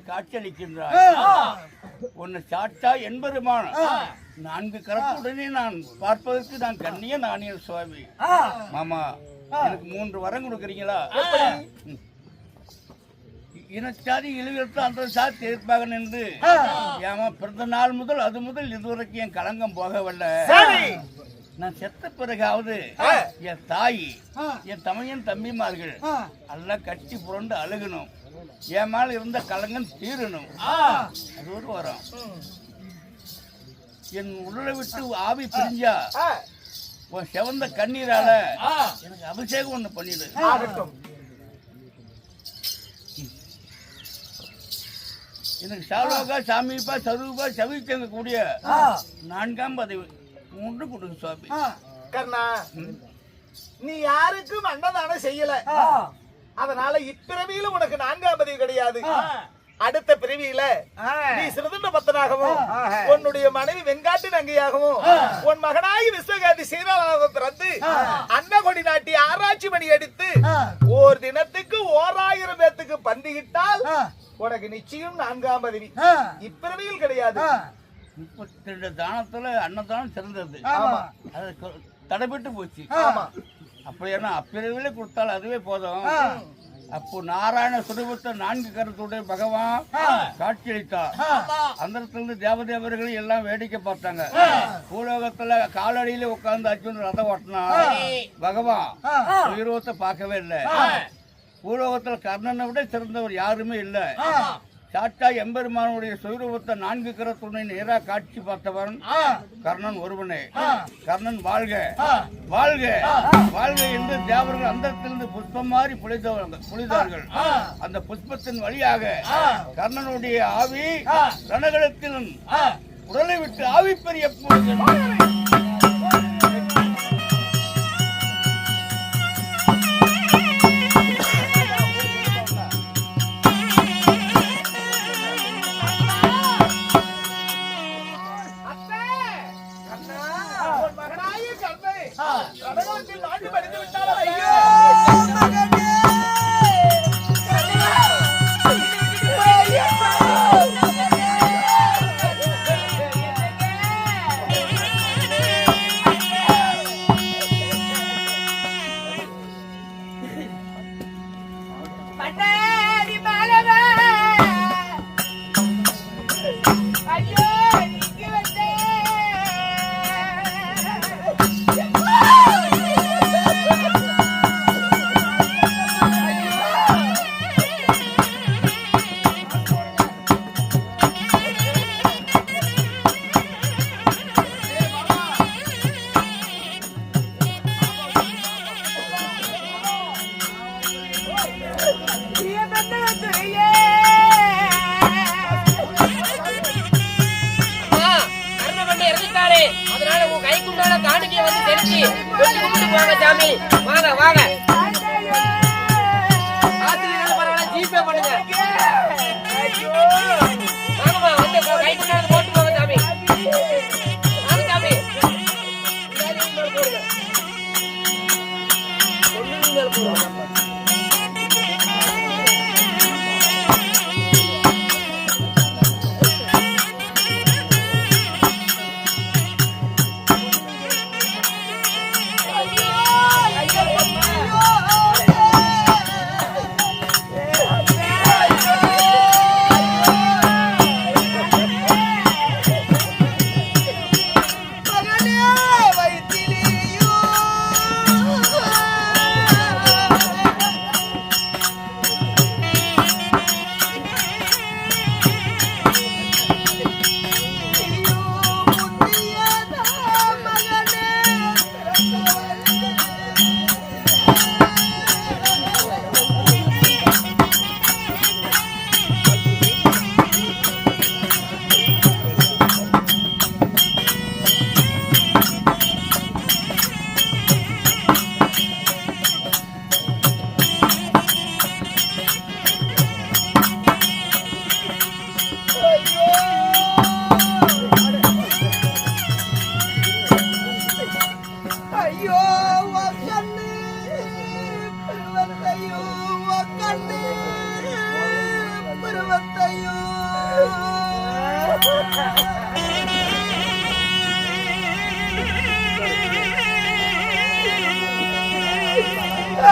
காட்சியளிக்கின்றார். உன்னை சாட்சா என்பருமான 4 கரத்துடனே நான் பார்ப்பதற்கு நான் கண்ணிய நாணிய சுவாமி. மாமா, எனக்கு 3 வரம் கொடுக்குறீங்களா? இனச்சாதி இழிவுக்கு அந்த சாதி ஏற்பாக நின்று ஏமா பிறந்த நாள் முதல் அது முதல் இதுவரைக்கும் என் களங்கம் போகவில்லை. நான் செத்த பிறகாவது என் தாய் என் தமையன் தம்பிமார்கள் எல்லாம் கட்டி புரண்டு அழுகணும். என் மேல இருந்த கலங்கம் தீரணும். அது ஒரு வரம். என் உடலை விட்டு ஆவி பிரிஞ்சா உன் செவந்த கண்ணீரால எனக்கு அபிஷேகம் ஒண்ணு பண்ணிடு. எனக்கு சாலோகா சாமிப்பா சருவா சவிச்சங்க கூடிய 4ஆம் பதவி 3 கொடுங்க சுவாமி. கர்ணா, நீ யாருக்கும் அன்னதானம் செய்யல. அதனால இப்பிறவியில உனக்கு 4ஆம் பதவி கிடையாது. அடுத்த பிரிவியில நீ சிறுதுண்ட பத்தனாகவும் உன்னுடைய மனைவி வெங்காட்டு நங்கையாகவும் உன் மகனாகி விஸ்வகாந்தி சீராளாக பிறந்து அன்னகொடி நாட்டி ஆராய்ச்சி மணி அடித்து ஓர் தினத்துக்கு 1000 பேத்துக்கு பந்தியிட்டால் உனக்கு நிச்சயம் 4ஆம் பதவி. இப்பிறவியில் கிடையாது. 32 தானத்துல அன்னதானம் சிறந்தது. அது தடைபட்டு போச்சு. அப்படின்னா அப்பிறவிலே கொடுத்தால் அதுவே போதும். அப்போ நாராயண சுரூபத்தை 4 கருத்துடைய பகவான் காட்சியளித்தார். அந்தரத்திலிருந்து தேவதேவர்கள் எல்லாம் வேடிக்கை பார்த்தாங்க. பூலோகத்துல காலடியில உட்கார்ந்து அர்ஜுன் ரதம் ஓட்டினா பகவான் உயிரோகத்தை பார்க்கவே இல்லை. பூலோகத்துல கர்ணனை விட சிறந்தவர் யாருமே இல்லை. சாட்டா எம்பெருமானுடைய சுயரூபத்தை 4 கரத்துணை நேரா காட்சி பார்த்தவன் கர்ணன் ஒருவனே. கர்ணன் வாழ்க வாழ்க வாழ்க என்று தேவர்கள் அந்தத்திலிருந்து புஷ்பம் மாறி பொழிந்தார்கள். அந்த புஷ்பத்தின் வழியாக கர்ணனுடைய ஆவி ரணகலத்திலும் உடலை விட்டு ஆவி பெரிய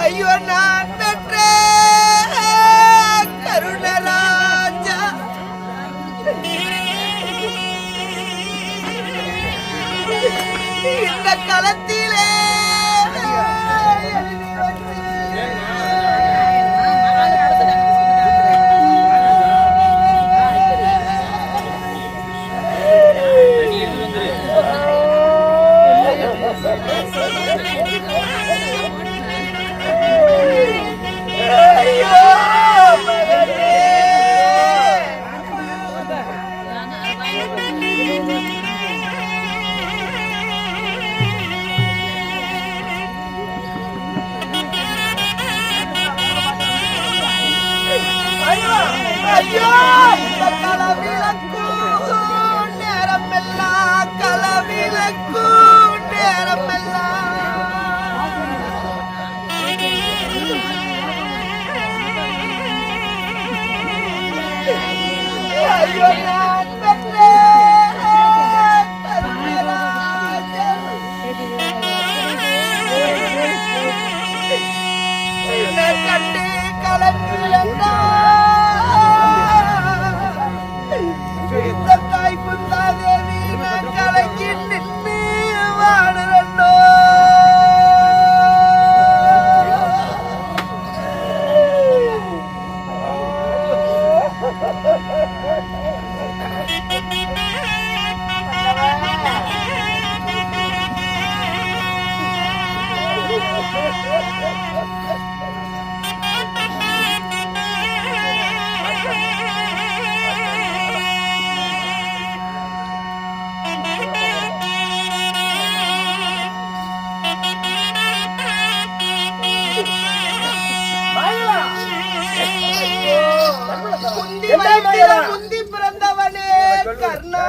ஐயோ நான் பெற்ற கருணராஜா இந்த களத்திலே ஐயோ நான் பெற்ற கர்மராஜன் என்னை கண்டு கலந்து தாய் குந்தாதேவி நான் கலங்கி நின்று வாழறோ முந்தி பிறந்தவனே கர்ணா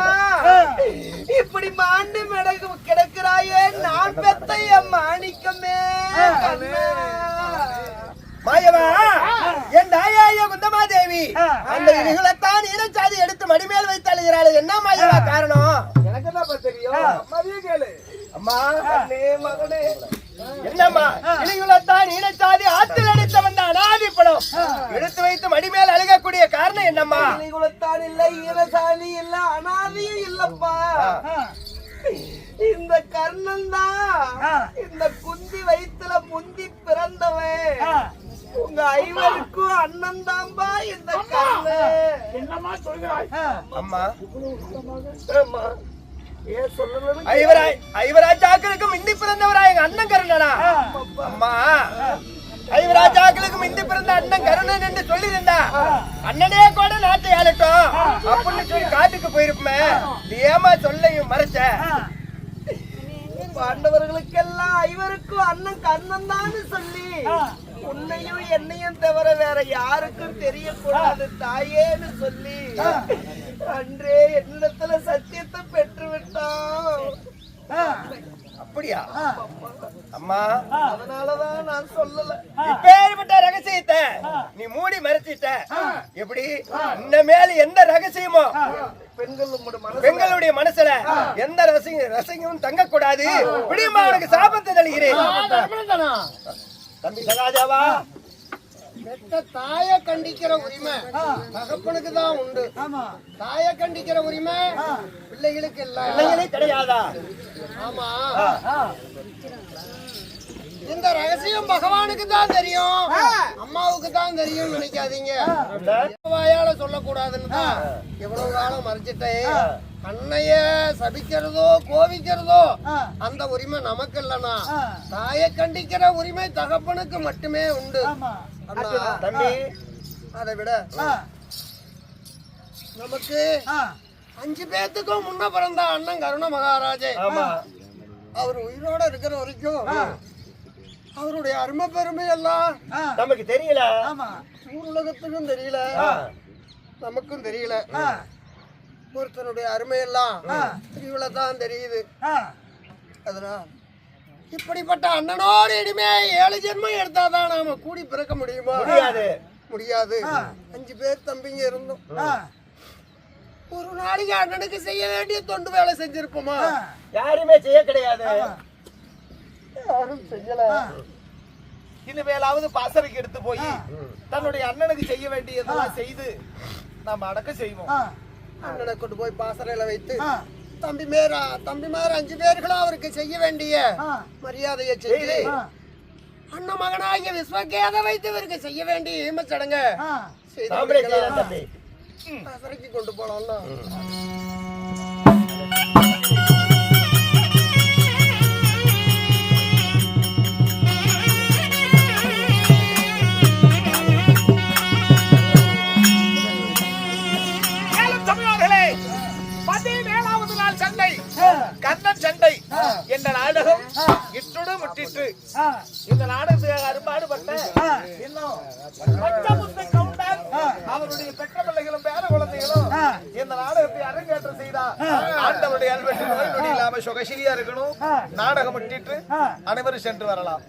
இப்படி மாண்டு மிடகு கிடக்கிறாயே நான் பெத்த என் மாணிக்கமே மாயவா என் தாயாய குந்தமாதேவி அந்த இனிகளைத்தான் ஈரச்சாதி எடுத்து மடிமேல் வைத்து அழுகிறாள் என்ன மாயவா காரணம் எனக்கு என்ன தெரியும் மதிய கேளு அம்மா மகனே என்னம்மா இனிகளைத்தான் ஈரச்சாதி ஆத்தில் எடுத்து வந்த அனாதி படம் எடுத்து வைத்து மடிமேல் அழுகக்கூடிய காரணம் என்னம்மா இனிகுலத்தான் இல்ல ஈரசாதி இல்ல அனாதியும் இல்லப்பா இந்த கர்ணன் தான் இந்த குந்தி வயிற்றுல முந்தி பிறந்தவன் உங்க ஐவருக்கும் அண்ணன் தான்பா இந்த கர்ணன் என்னமா சொல்கிறாய் அம்மா ஐவராஜாக்களுக்கு மிந்தி பிறந்தவரா எங்க அண்ணன் கருணனா அம்மா ஐவராஜாக்களுக்கு மிந்தி பிறந்த அண்ணன் கருணன் என்று சொல்லியிருந்தா அண்ணனே கூட நாட்டை ஆளட்டும் அப்படின்னு சொல்லி காட்டுக்கு போயிருப்போமே ஏமா சொல்லையும் மறைச்ச பாண்டவர்களுக்கெல்லாம் ஐவருக்கும் அண்ணன் கர்ணன் தான் சொல்லி உன்னையும் என்னையும் தவிர வேற யாருக்கும் தெரியக்கூடாது தாயேன்னு சொல்லி அன்றே என்னிடத்துல சத்தியத்தை பெற்று விட்டான் அப்படியா அம்மா அதனாலதான் நான் சொல்லல இப்பேற்பட்ட ரகசியத்தை நீ மூடி மறைச்சிட்ட எப்படி இந்த மேல எந்த ரகசியமோ பெண்களுடைய மனசுல எந்த ரகசியமும் தங்கக்கூடாது விடியுமா அவனுக்கு சாபத்தை தருகிறேன் தம்பி சகாதேவா பெத்த தாய கண்டிக்கிற உரிமை தகப்பனுக்கு தான் உண்டு. தாய கண்டிக்கிற உரிமை பிள்ளைகளுக்கு இல்ல. கிடையாதா? ஆமா, இந்த ரகசியம் பகவானுக்கு தான் தெரியும், அம்மாவுக்கு தான் தெரியும் நினைக்காதீங்க. வாயால சொல்லக்கூடாதுன்னு தான் எவ்வளவு காலம் மறைச்சிட்டேன். அன்னைய சபிக்கிறதோ கோவிக்கிறதோ அந்த உரிமை நமக்கு இல்லனா, தாயை கண்டிக்கிற உரிமை தகப்பனுக்கு மட்டுமே உண்டு. தம்பி, அதை விட நமக்கு 5 பேத்துக்கும் முன்ன பிறந்த அண்ணன் கருண மகாராஜே, அவர் உயிரோட இருக்கிற வரைக்கும் அவருடைய அருமை பெருமை எல்லாம் நமக்கு தெரியல. உலகத்துக்கும் தெரியல, நமக்கும் தெரியல. ஒருத்தனுடைய அருமை எல்லாம் இவ்வளவுதான் தெரியுது. அதனால் இப்படிப்பட்ட அண்ணனோடு இனிமே 7 ஜென்மம் எடுத்தாதான் நாம கூடி பிறக்க முடியுமா? முடியாது. 5 பேர் தம்பிங்க இருந்தோம். ஒரு நாளைக்கு அண்ணனுக்கு செய்ய வேண்டிய தொண்டு வேலை செஞ்சிருப்போமா? யாருமே செய்ய கிடையாது, யாரும் செய்யல. இனிமேலாவது பாசறைக்கு எடுத்து போய் தன்னுடைய அண்ணனுக்கு செய்ய வேண்டியதெல்லாம் செய்து நாம அடக்க செய்வோம். அண்ணனை கொண்டு போய் பாசறையில வைத்து தம்பிமார் 5 பேர்களும் அவருக்கு செய்ய வேண்டிய மரியாதையை செய்து, அண்ணன் மகனாகிய விஸ்வகேதை வைத்து இவருக்கு செய்ய வேண்டிய ஈமச்சடங்க பாசறைக்கு கொண்டு போலாம்னா கண்ணன் சண்டை என்ற நாடகம் இட்டுடன் முட்டிற்று. இந்த நாடகத்துக்கு அரும்பாடுபட்ட இன்னும் அவருடைய பெற்ற பிள்ளைகளும் பேர குழந்தைகளும் இந்த நாடகத்தை அரங்கேற்றம் செய்தார். ஆண்டவருடைய அல்வெற்றி நோய் நொடி இல்லாம சுகசிலியா இருக்கணும். நாடகம் முட்டிற்று, அனைவரும் சென்று வரலாம்.